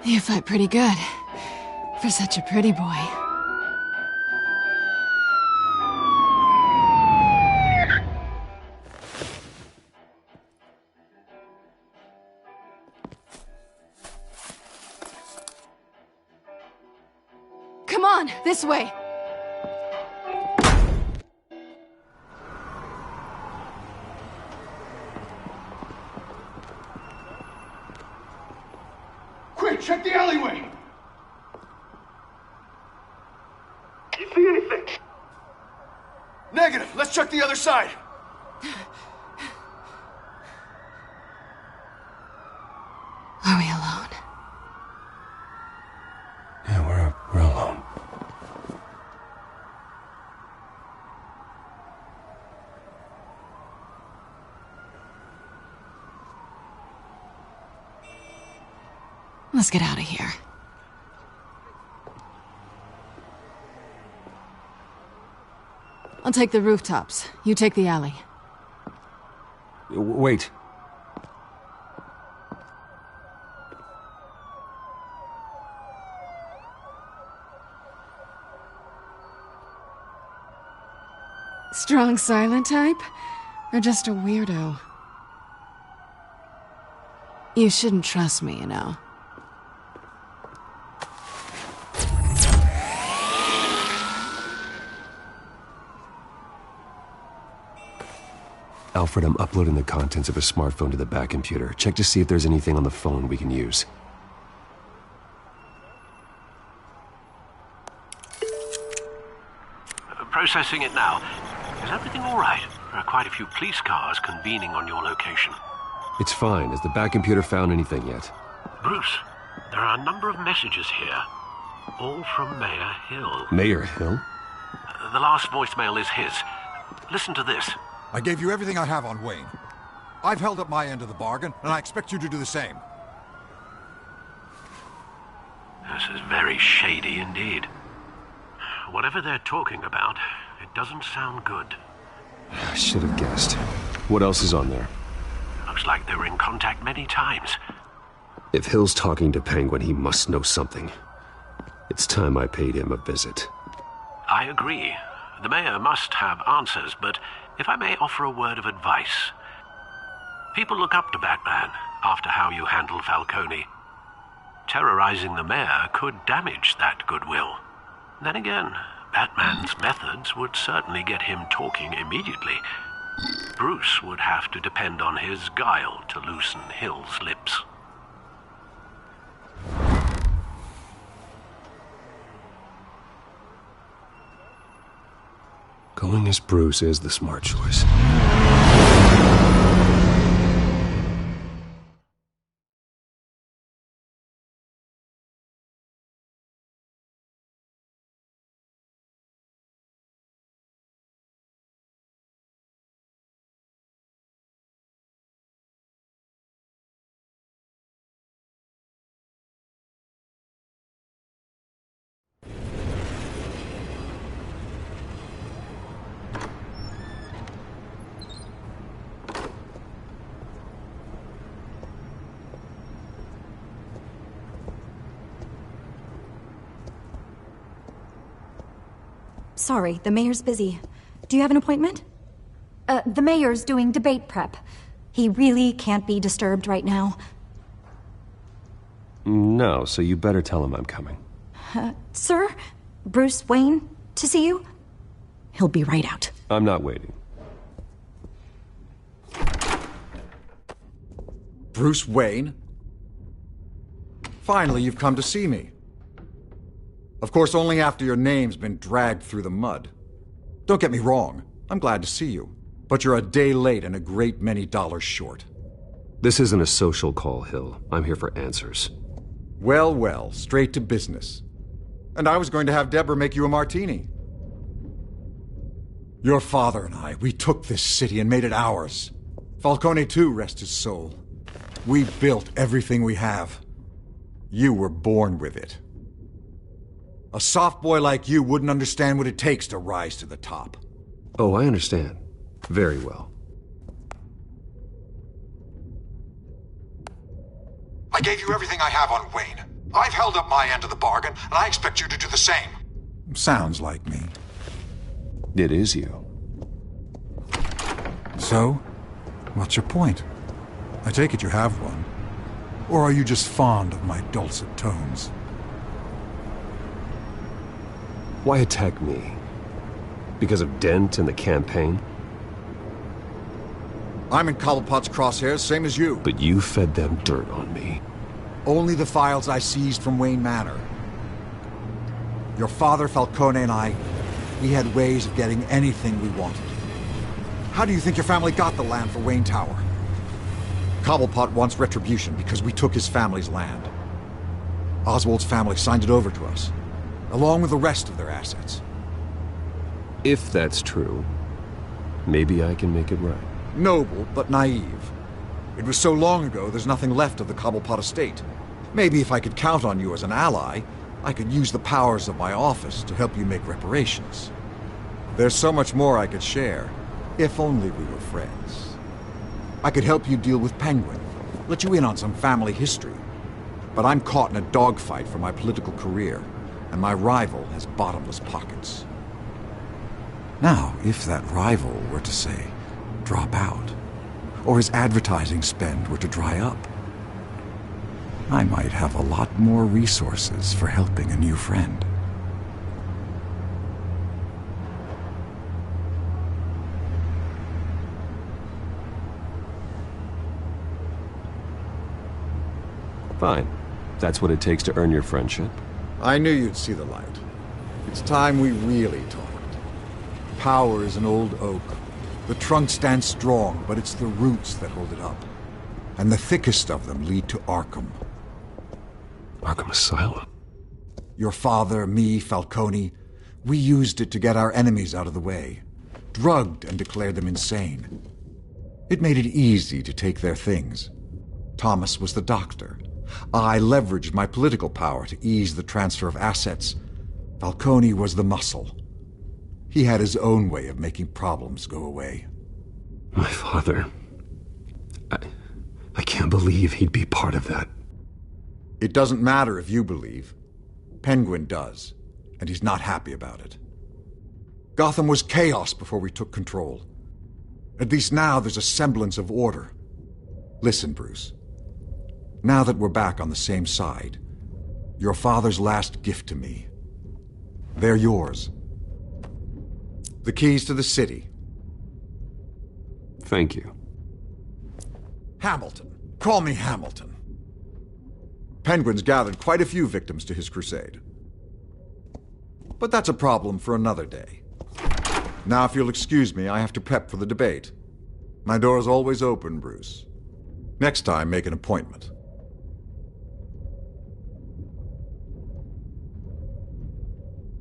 You fight pretty good. For such a pretty boy. Come on, this way. Quick, check the alleyway! You see anything? Negative. Let's check the other side. Are we alone? Yeah, we're alone. Let's get out of here. I'll take the rooftops. You take the alley. Wait. Strong silent type? Or just a weirdo? You shouldn't trust me, you know. Alfred, I'm uploading the contents of a smartphone to the back computer. Check to see if there's anything on the phone we can use. Processing it now. Is everything all right? There are quite a few police cars convening on your location. It's fine. Has the back computer found anything yet? Bruce, there are a number of messages here. All from Mayor Hill. Mayor Hill? The last voicemail is his. Listen to this. I gave you everything I have on Wayne. I've held up my end of the bargain, and I expect you to do the same. This is very shady indeed. Whatever they're talking about, it doesn't sound good. I should have guessed. What else is on there? Looks like they were in contact many times. If Hill's talking to Penguin, he must know something. It's time I paid him a visit. I agree. The mayor must have answers, but if I may offer a word of advice. People look up to Batman after how you handled Falcone. Terrorizing the mayor could damage that goodwill. Then again, Batman's methods would certainly get him talking immediately. Bruce would have to depend on his guile to loosen Hill's lips. Going as Bruce is the smart choice. Sorry, the mayor's busy. Do you have an appointment? The mayor's doing debate prep. He really can't be disturbed right now. No, so you better tell him I'm coming. Sir? Bruce Wayne to see you? He'll be right out. I'm not waiting. Bruce Wayne? Finally, you've come to see me. Of course, only after your name's been dragged through the mud. Don't get me wrong, I'm glad to see you. But you're a day late and a great many dollars short. This isn't a social call, Hill. I'm here for answers. Well, well, straight to business. And I was going to have Deborah make you a martini. Your father and I, we took this city and made it ours. Falcone too, rest his soul. We built everything we have. You were born with it. A soft boy like you wouldn't understand what it takes to rise to the top. Oh, I understand. Very well. I gave you everything I have on Wayne. I've held up my end of the bargain, and I expect you to do the same. Sounds like me. It is you. So, what's your point? I take it you have one. Or are you just fond of my dulcet tones? Why attack me? Because of Dent and the campaign? I'm in Cobblepot's crosshairs, same as you. But you fed them dirt on me. Only the files I seized from Wayne Manor. Your father, Falcone, and I, we had ways of getting anything we wanted. How do you think your family got the land for Wayne Tower? Cobblepot wants retribution because we took his family's land. Oswald's family signed it over to us, along with the rest of their assets. If that's true, maybe I can make it right. Noble, but naive. It was so long ago, there's nothing left of the Cobblepot estate. Maybe if I could count on you as an ally, I could use the powers of my office to help you make reparations. There's so much more I could share, if only we were friends. I could help you deal with Penguin, let you in on some family history. But I'm caught in a dogfight for my political career, and my rival has bottomless pockets. Now, if that rival were to say, drop out, or his advertising spend were to dry up, I might have a lot more resources for helping a new friend. Fine. That's what it takes to earn your friendship. I knew you'd see the light. It's time we really talked. Power is an old oak. The trunk stands strong, but it's the roots that hold it up. And the thickest of them lead to Arkham. Arkham Asylum? Your father, me, Falcone, we used it to get our enemies out of the way. Drugged and declared them insane. It made it easy to take their things. Thomas was the doctor. I leveraged my political power to ease the transfer of assets. Falcone was the muscle. He had his own way of making problems go away. My father... I can't believe he'd be part of that. It doesn't matter if you believe. Penguin does, and he's not happy about it. Gotham was chaos before we took control. At least now there's a semblance of order. Listen, Bruce. Now that we're back on the same side, your father's last gift to me. They're yours. The keys to the city. Thank you. Hamilton. Call me Hamilton. Penguin's gathered quite a few victims to his crusade. But that's a problem for another day. Now, if you'll excuse me, I have to prep for the debate. My door's always open, Bruce. Next time, make an appointment.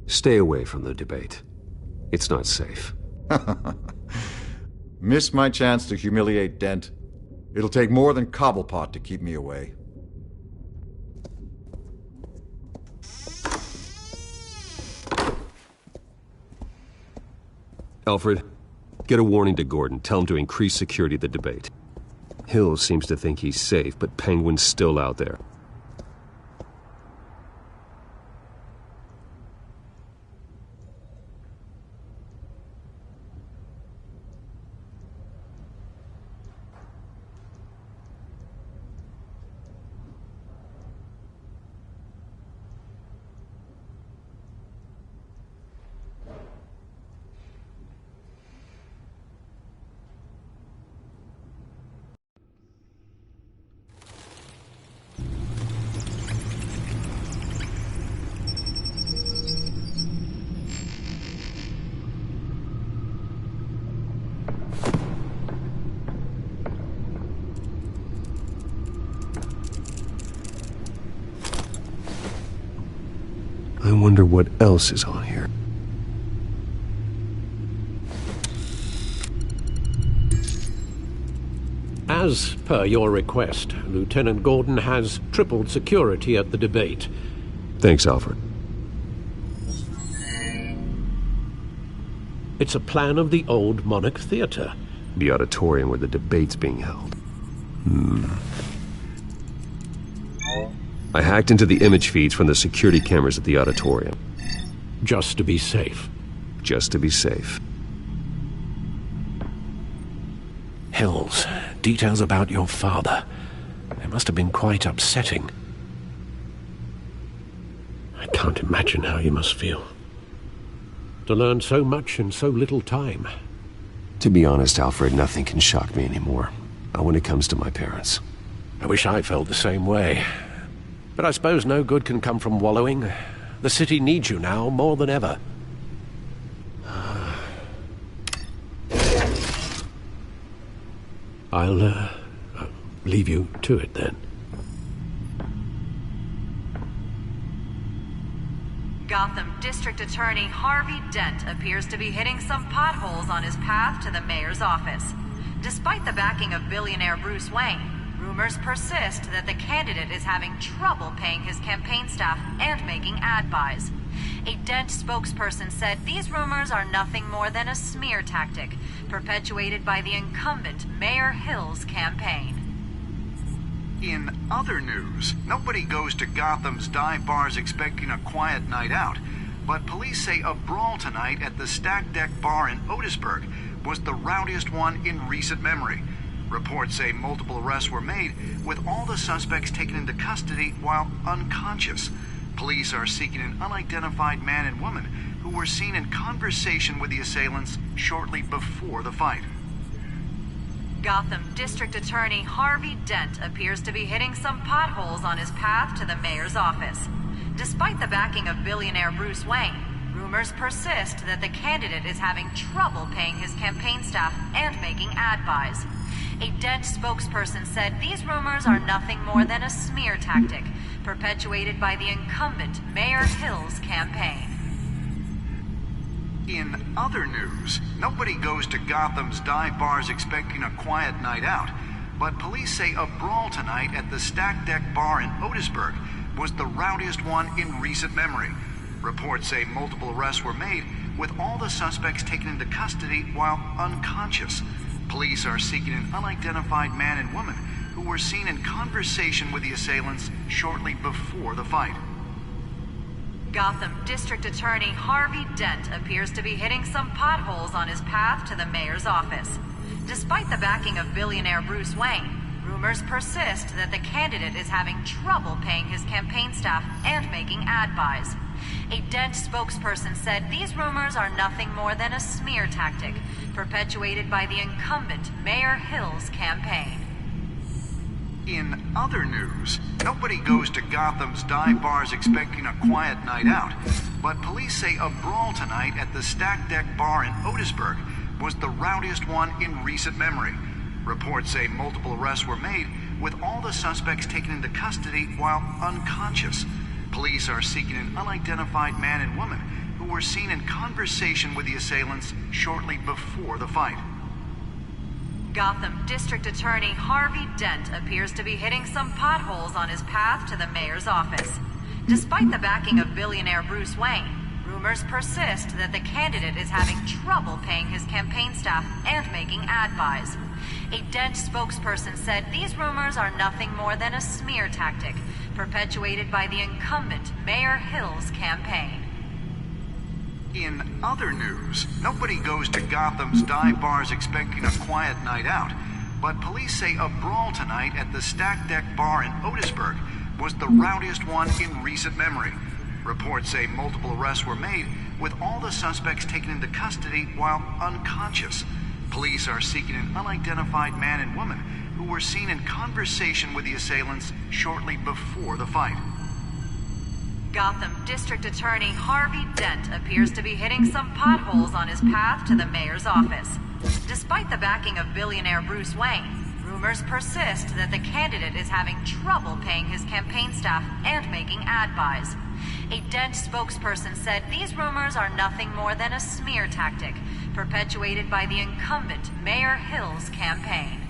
Stay away from the debate. It's not safe. Miss my chance to humiliate Dent. It'll take more than Cobblepot to keep me away. Alfred, get a warning to Gordon. Tell him to increase security at the debate. Hill seems to think he's safe, but Penguin's still out there. wonder what else is on here. As per your request, Lieutenant Gordon has tripled security at the debate. Thanks, Alfred. It's a plan of the old Monarch Theater. The auditorium where the debate's being held. I hacked into the image feeds from the security cameras at the auditorium. Just to be safe. Just to be safe. Hills, details about your father. They must have been quite upsetting. I can't imagine how you must feel. To learn so much in so little time. To be honest, Alfred, nothing can shock me anymore. Not when it comes to my parents. I wish I felt the same way. But I suppose no good can come from wallowing. The city needs you now more than ever. I'll leave you to it then. Gotham District Attorney Harvey Dent appears to be hitting some potholes on his path to the mayor's office. Despite the backing of billionaire Bruce Wayne, rumors persist that the candidate is having trouble paying his campaign staff and making ad buys. A Dent spokesperson said these rumors are nothing more than a smear tactic, perpetuated by the incumbent Mayor Hill's campaign. In other news, nobody goes to Gotham's dive bars expecting a quiet night out, but police say a brawl tonight at the Stack Deck Bar in Otisburg was the rowdiest one in recent memory. Reports say multiple arrests were made, with all the suspects taken into custody while unconscious. Police are seeking an unidentified man and woman who were seen in conversation with the assailants shortly before the fight. Gotham District Attorney Harvey Dent appears to be hitting some potholes on his path to the mayor's office. Despite the backing of billionaire Bruce Wayne, rumors persist that the candidate is having trouble paying his campaign staff and making ad buys. A Dent spokesperson said these rumors are nothing more than a smear tactic, perpetuated by the incumbent Mayor Hill's campaign. In other news, nobody goes to Gotham's dive bars expecting a quiet night out, but police say a brawl tonight at the Stack Deck Bar in Otisburg was the rowdiest one in recent memory. Reports say multiple arrests were made, with all the suspects taken into custody while unconscious. Police are seeking an unidentified man and woman who were seen in conversation with the assailants shortly before the fight. Gotham District Attorney Harvey Dent appears to be hitting some potholes on his path to the mayor's office. Despite the backing of billionaire Bruce Wayne, rumors persist that the candidate is having trouble paying his campaign staff and making ad buys. A Dent spokesperson said these rumors are nothing more than a smear tactic, perpetuated by the incumbent Mayor Hill's campaign. In other news, nobody goes to Gotham's dive bars expecting a quiet night out, but police say a brawl tonight at the Stack Deck Bar in Otisburg was the rowdiest one in recent memory. Reports say multiple arrests were made, with all the suspects taken into custody while unconscious. Police are seeking an unidentified man and woman who were seen in conversation with the assailants shortly before the fight. Gotham District Attorney Harvey Dent appears to be hitting some potholes on his path to the mayor's office. Despite the backing of billionaire Bruce Wayne, rumors persist that the candidate is having trouble paying his campaign staff and making ad buys. A Dent spokesperson said these rumors are nothing more than a smear tactic, perpetuated by the incumbent Mayor Hill's campaign. In other news, nobody goes to Gotham's dive bars expecting a quiet night out, but police say a brawl tonight at the Stack Deck Bar in Otisburg was the rowdiest one in recent memory. Reports say multiple arrests were made, with all the suspects taken into custody while unconscious. Police are seeking an unidentified man and woman who were seen in conversation with the assailants shortly before the fight. Gotham District Attorney Harvey Dent appears to be hitting some potholes on his path to the mayor's office. Despite the backing of billionaire Bruce Wayne, rumors persist that the candidate is having trouble paying his campaign staff and making ad buys. A Dent spokesperson said these rumors are nothing more than a smear tactic perpetuated by the incumbent Mayor Hill's campaign.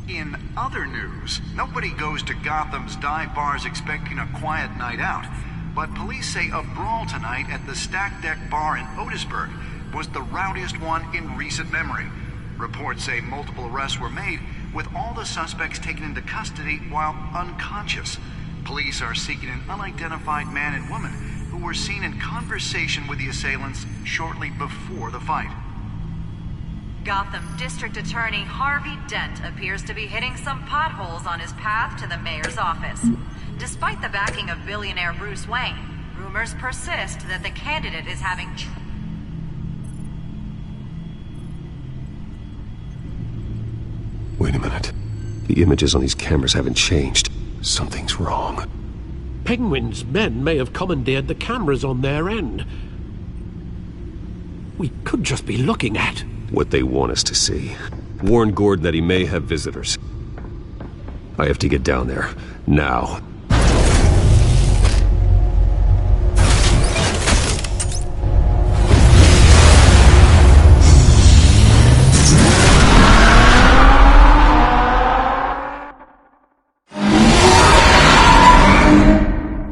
In other news, nobody goes to Gotham's dive bars expecting a quiet night out, but police say a brawl tonight at the Stack Deck Bar in Otisburg was the rowdiest one in recent memory. Reports say multiple arrests were made, with all the suspects taken into custody while unconscious. Police are seeking an unidentified man and woman who were seen in conversation with the assailants shortly before the fight. Gotham District Attorney Harvey Dent appears to be hitting some potholes on his path to the mayor's office. Despite the backing of billionaire Bruce Wayne, rumors persist that the candidate is having Wait a minute. The images on these cameras haven't changed. Something's wrong. Penguin's men may have commandeered the cameras on their end. We could just be looking at what they want us to see. Warn Gordon that he may have visitors. I have to get down there. Now.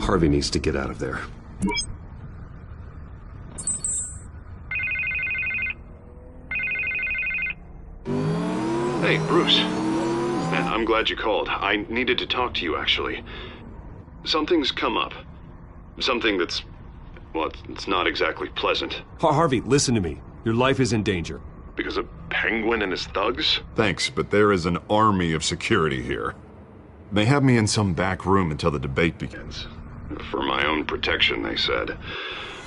Harvey needs to get out of there. Hey, Bruce. Man, I'm glad you called. I needed to talk to you, actually. Something's come up. Something that's... well, it's not exactly pleasant. Harvey, listen to me. Your life is in danger. Because of Penguin and his thugs? Thanks, but there is an army of security here. They have me in some back room until the debate begins. For my own protection, they said. A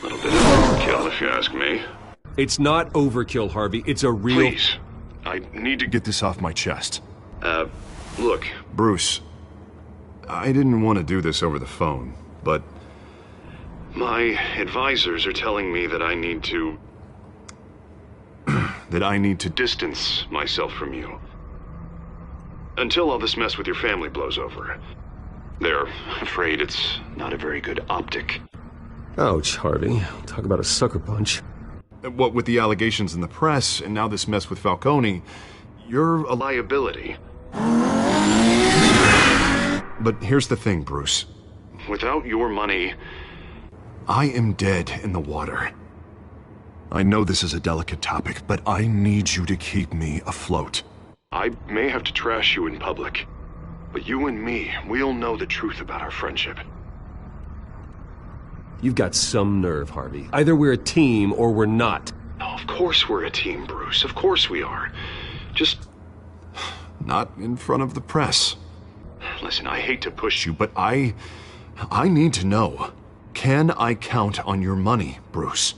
little bit of overkill, if you ask me. It's not overkill, Harvey. It's a real... Please. I need to get this off my chest. Look. Bruce, I didn't want to do this over the phone, but... my advisors are telling me that I need to... that I need to distance myself from you. Until all this mess with your family blows over. They're afraid it's not a very good optic. Ouch, Harvey. Talk about a sucker punch. What with the allegations in the press, and now this mess with Falcone, you're a liability. But here's the thing, Bruce. Without your money... I am dead in the water. I know this is a delicate topic, but I need you to keep me afloat. I may have to trash you in public, but you and me, we'll know the truth about our friendship. You've got some nerve, Harvey. Either we're a team or we're not. No, of course we're a team, Bruce. Of course we are. Just... not in front of the press. Listen, I hate to push you, but I need to know. Can I count on your money, Bruce?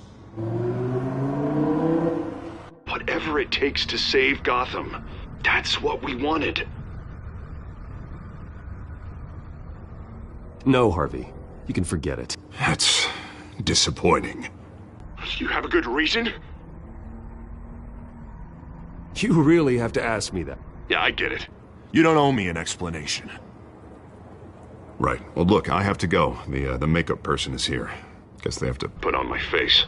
Whatever it takes to save Gotham. That's what we wanted. No, Harvey. You can forget it. That's disappointing. You have a good reason? You really have to ask me that. Yeah, I get it. You don't owe me an explanation. Right. Well, look, I have to go. The makeup person is here. Guess they have to put on my face.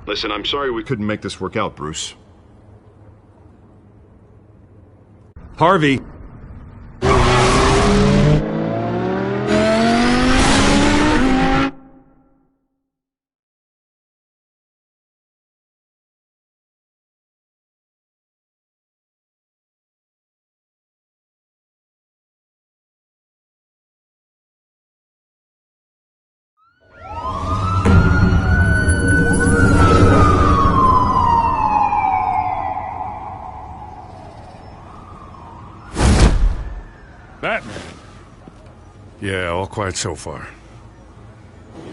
Listen, I'm sorry we couldn't make this work out, Bruce. Harvey! Batman. Yeah, all quiet so far.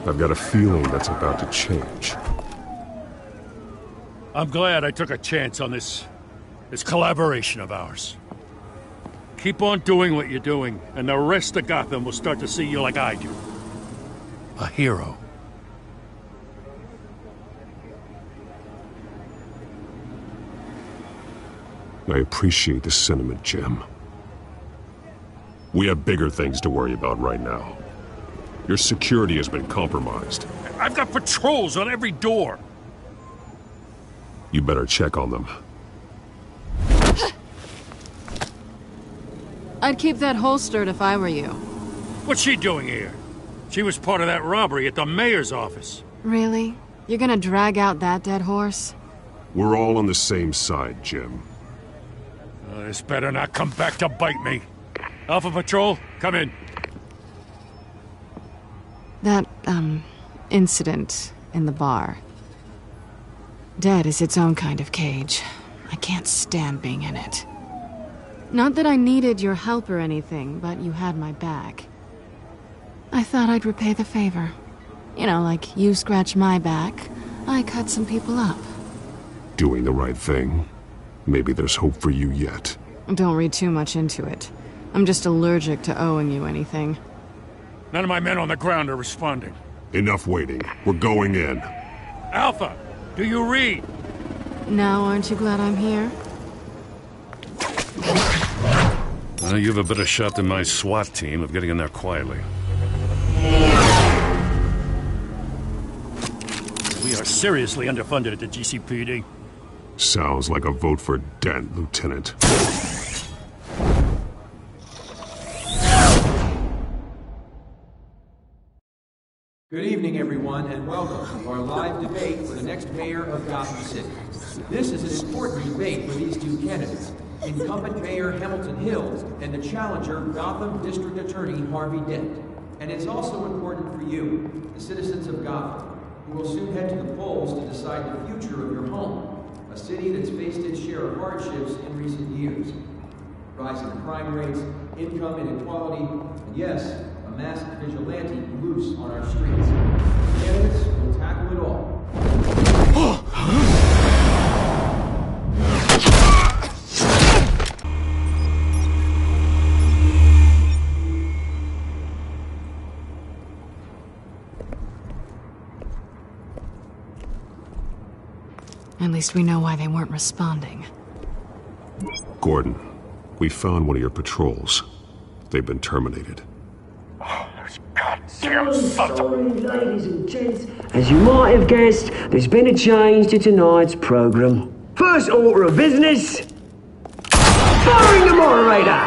I've got a feeling that's about to change. I'm glad I took a chance on this collaboration of ours. Keep on doing what you're doing, and the rest of Gotham will start to see you like I do. A hero. I appreciate the sentiment, Jim. We have bigger things to worry about right now. Your security has been compromised. I've got patrols on every door. You better check on them. I'd keep that holstered if I were you. What's she doing here? She was part of that robbery at the mayor's office. Really? You're gonna drag out that dead horse? We're all on the same side, Jim. This better not come back to bite me. Alpha Patrol, come in. That, incident in the bar. Dead is its own kind of cage. I can't stand being in it. Not that I needed your help or anything, but you had my back. I thought I'd repay the favor. You know, like you scratch my back, I cut some people up. Doing the right thing. Maybe there's hope for you yet. Don't read too much into it. I'm just allergic to owing you anything. None of my men on the ground are responding. Enough waiting. We're going in. Alpha, do you read? Now, aren't you glad I'm here? You have a better shot than my SWAT team of getting in there quietly. We are seriously underfunded at the GCPD. Sounds like a vote for Dent, Lieutenant. Good evening, everyone, and welcome to our live debate for the next mayor of Gotham City. This is an important debate for these two candidates, incumbent Mayor Hamilton Hill and the challenger, Gotham District Attorney Harvey Dent. And it's also important for you, the citizens of Gotham, who will soon head to the polls to decide the future of your home, a city that's faced its share of hardships in recent years. Rising crime rates, income inequality, and yes, a masked vigilante loose on our streets. Candidates will tackle it all. At least we know why they weren't responding. Gordon, we found one of your patrols. They've been terminated. Damn sorry, ladies and gents. As you might have guessed, there's been a change to tonight's program. First order of business, firing the moderator!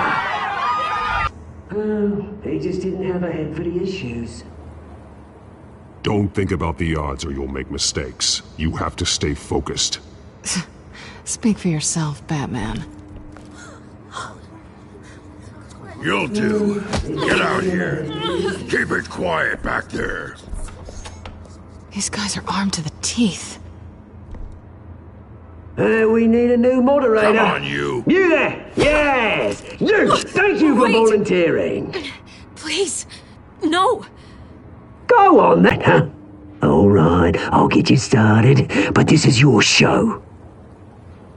Oh, he just didn't have a head for the issues. Don't think about the odds or you'll make mistakes. You have to stay focused. Speak for yourself, Batman. You'll do. Get out here. Keep it quiet back there. These guys are armed to the teeth. We need a new moderator. Come on, you. You there! Yes! You! Thank you for volunteering. Please, no. Go on then, huh? All right, I'll get you started, but this is your show.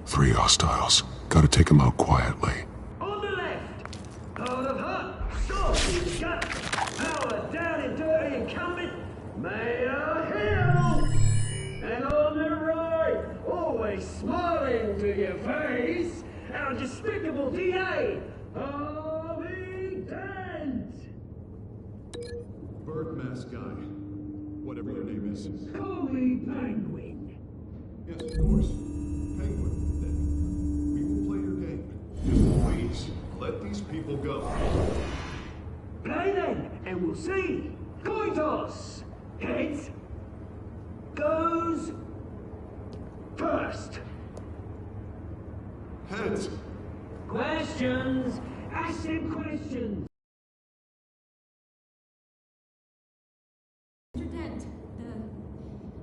3 hostiles. Gotta take them out quietly. On the left, out of hut, stop, he's got power down and dirty incumbent, Mayor Hill. And on the right, always smiling to your face, our despicable DA, Harvey Dent. Bird mask guy. Whatever your name is. Call me Penguin. Yes, of course. Penguin, then. We will play your game. Just please, let these people go. Play then, and we'll see. Coin toss. Heads goes first. Heads. Questions. Ask them questions. Mr. Dent,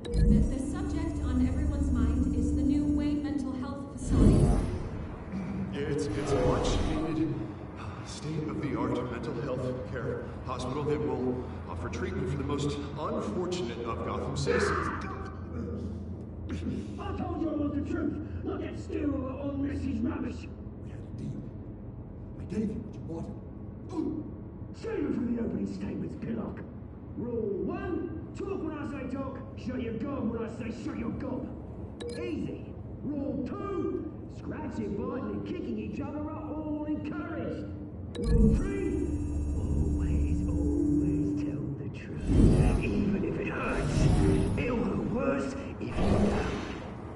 the subject on everyone's mind is the new Wayne Mental Health Facility. It's a much needed state-of-the-art mental health care hospital that will offer treatment for the most unfortunate of Gotham citizens. I told you I want the truth, not that stew on Messie's rubbish. We had a deal. I gave you what you wanted. Save it for the opening statements, Pillock. Rule 1, talk when I say talk, shut your gob when I say shut your gob. Easy. Rule 2, Scratching, biting, and kicking each other are all encouraged. Rule 3. Always tell the truth. Even if it hurts. It'll hurt worse if you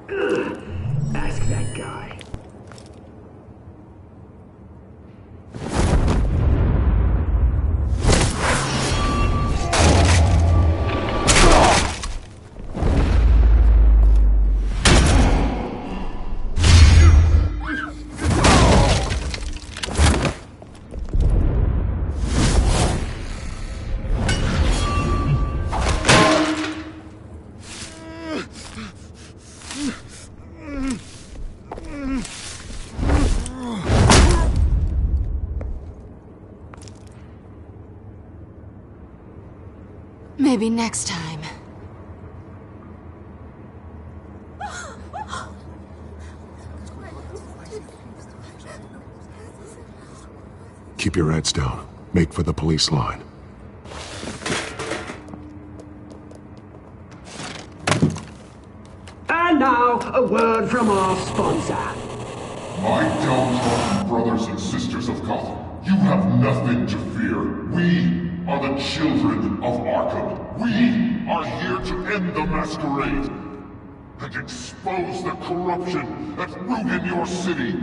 don't. Ask that guy. Maybe next time. Keep your heads down. Make for the police line. And now, a word from our sponsor. My downtrodden brothers and sisters of Gotham, you have nothing to fear. We are the children of Arkham. We are here to end the masquerade and expose the corruption that's rooted in your city.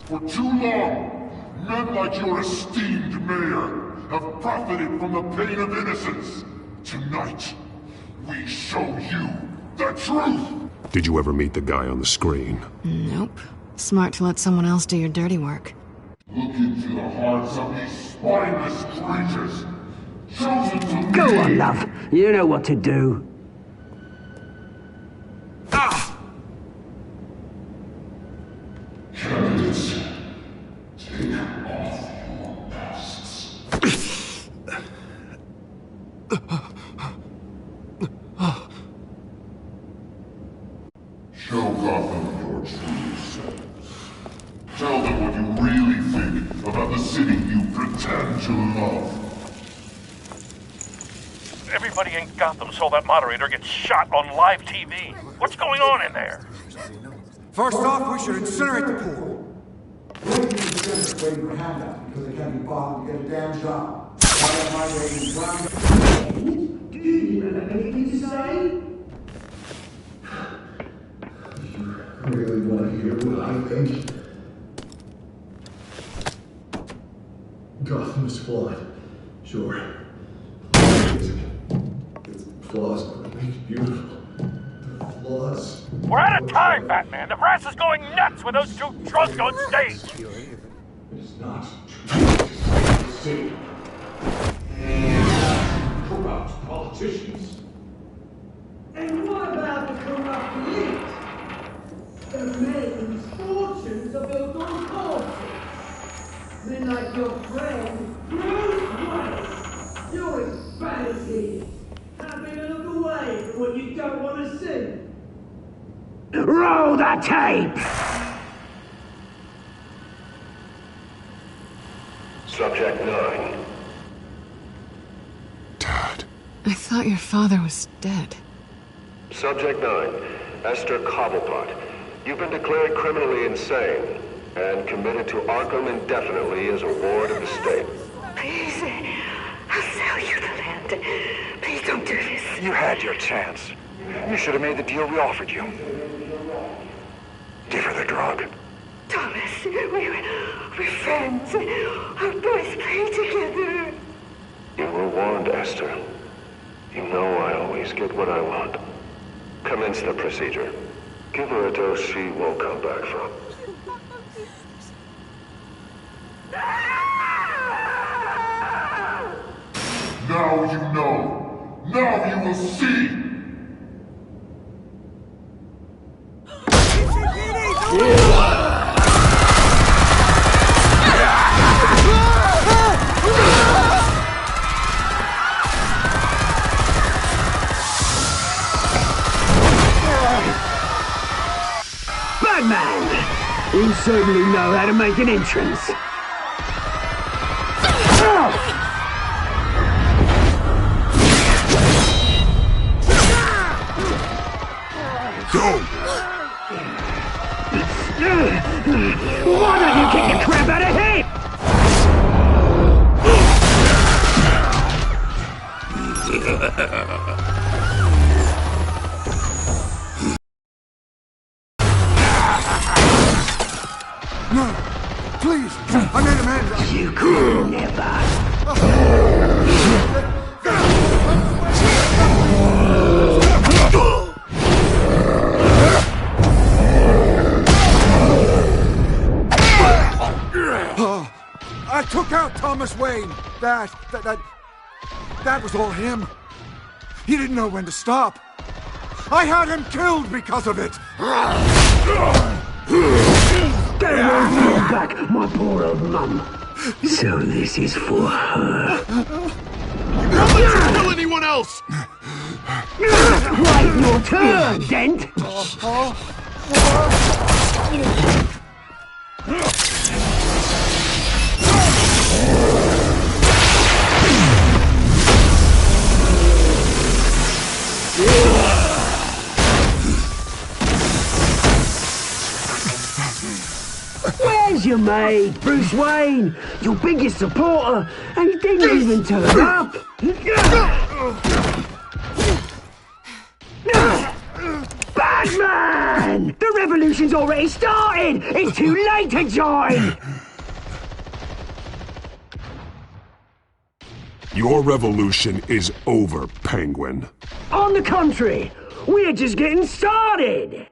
For too long, men like your esteemed mayor have profited from the pain of innocence. Tonight, we show you the truth! Did you ever meet the guy on the screen? Nope. Smart to let someone else do your dirty work. Look into the hearts of these spineless creatures. Chosen to Go lead. on, love. You know what to do. Candidates, take off your masks. Show Gotham your true selves. Tell them what you really think about the city you pretend to love. Everybody in Gotham saw that moderator get shot on live TV. What's going on in there? First off, we should incinerate the pool. Waiting for handout because they can't be bothered to get a damn job. Do you have anything to say? You really want to hear what I think? Gotham is flawed. Sure. Its flaws but make it beautiful. The flaws. We're out of time, Batman. The press is going nuts with those two drunks on stage. It's not the city. Corrupt politicians. And what about the corrupt elite? The men whose fortunes are built on corruption. Men like your friend, Bruce Wayne. You're as bad as he is. Happy to look away from what you don't want to see. Roll the tape! Subject 9. I thought your father was dead. Subject 9, Esther Cobblepot. You've been declared criminally insane and committed to Arkham indefinitely as a ward of the state. Please, I'll sell you the land. Please don't do this. You had your chance. You should have made the deal we offered you. Give her the drug. Thomas, we're friends. Our boys play together. You were warned, Esther. You know I always get what I want. Commence the procedure. Give her a dose she won't come back from. Now you know. Now you will see. Batman! You certainly know how to make an entrance. Go! Why don't you kick the crap out of him? No! Please! I made a man! You could never! I took out Thomas Wayne! That was all him. He didn't know when to stop. I had him killed because of it! Get away back, my poor old mum. So this is for her. Don't let you kill anyone else! Right, your turn, Dent! Where's your mate, Bruce Wayne? Your biggest supporter, and he didn't even turn up! Batman! The revolution's already started! It's too late to join! Your revolution is over, Penguin. On the contrary, we're just getting started!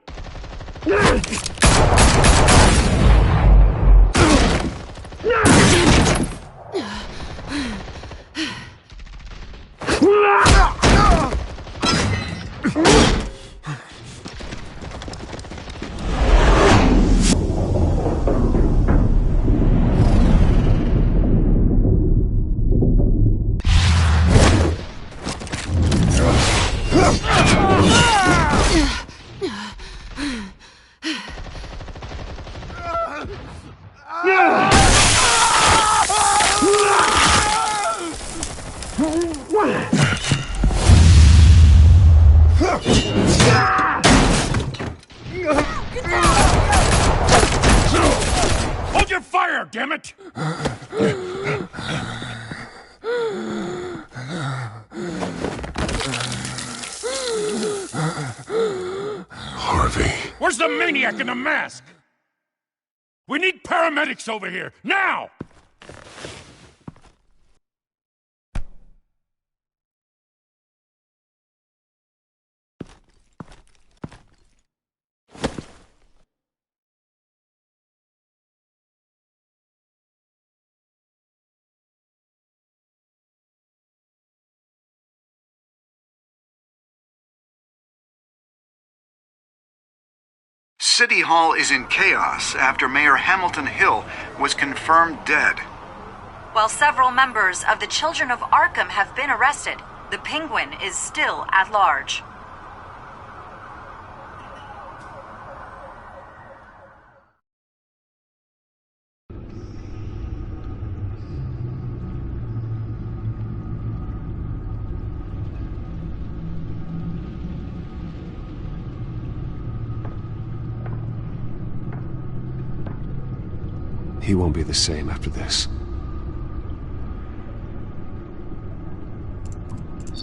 Hold your fire, damn it! Harvey. Where's the maniac in the mask? We need paramedics over here, now! City Hall is in chaos after Mayor Hamilton Hill was confirmed dead. While several members of the Children of Arkham have been arrested, the Penguin is still at large. He won't be the same after this.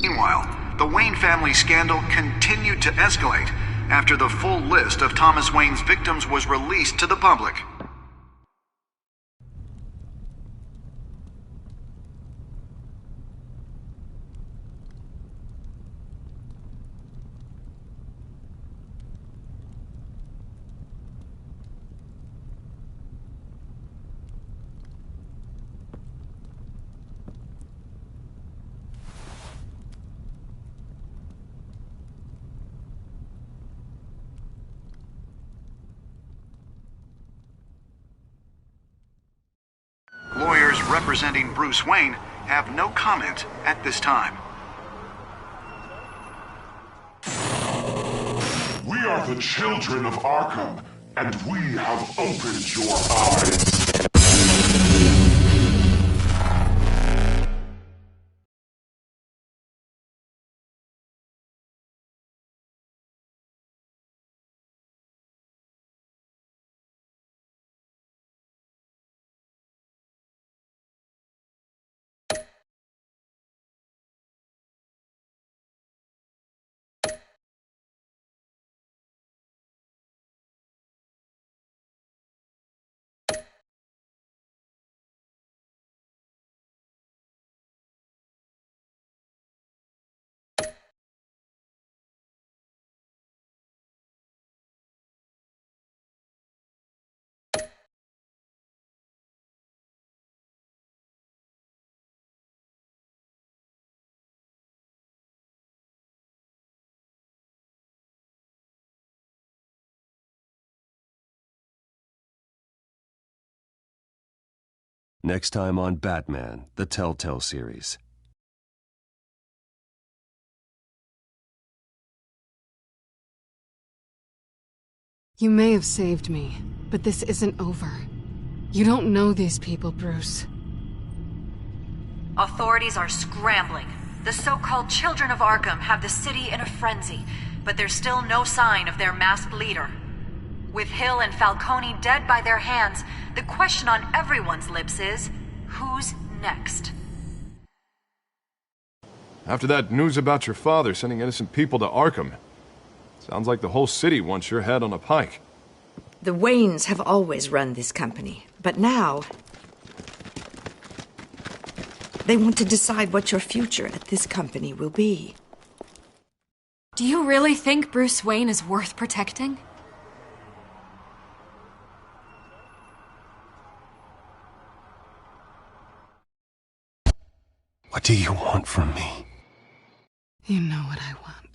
Meanwhile, the Wayne family scandal continued to escalate after the full list of Thomas Wayne's victims was released to the public. Lawyers representing Bruce Wayne have no comment at this time. We are the children of Arkham, and we have opened your eyes. Next time on Batman, the Telltale series. You may have saved me, but this isn't over. You don't know these people, Bruce. Authorities are scrambling. The so-called Children of Arkham have the city in a frenzy, but there's still no sign of their masked leader. With Hill and Falcone dead by their hands, the question on everyone's lips is, who's next? After that news about your father sending innocent people to Arkham, sounds like the whole city wants your head on a pike. The Waynes have always run this company, but now they want to decide what your future at this company will be. Do you really think Bruce Wayne is worth protecting? What do you want from me? You know what I want.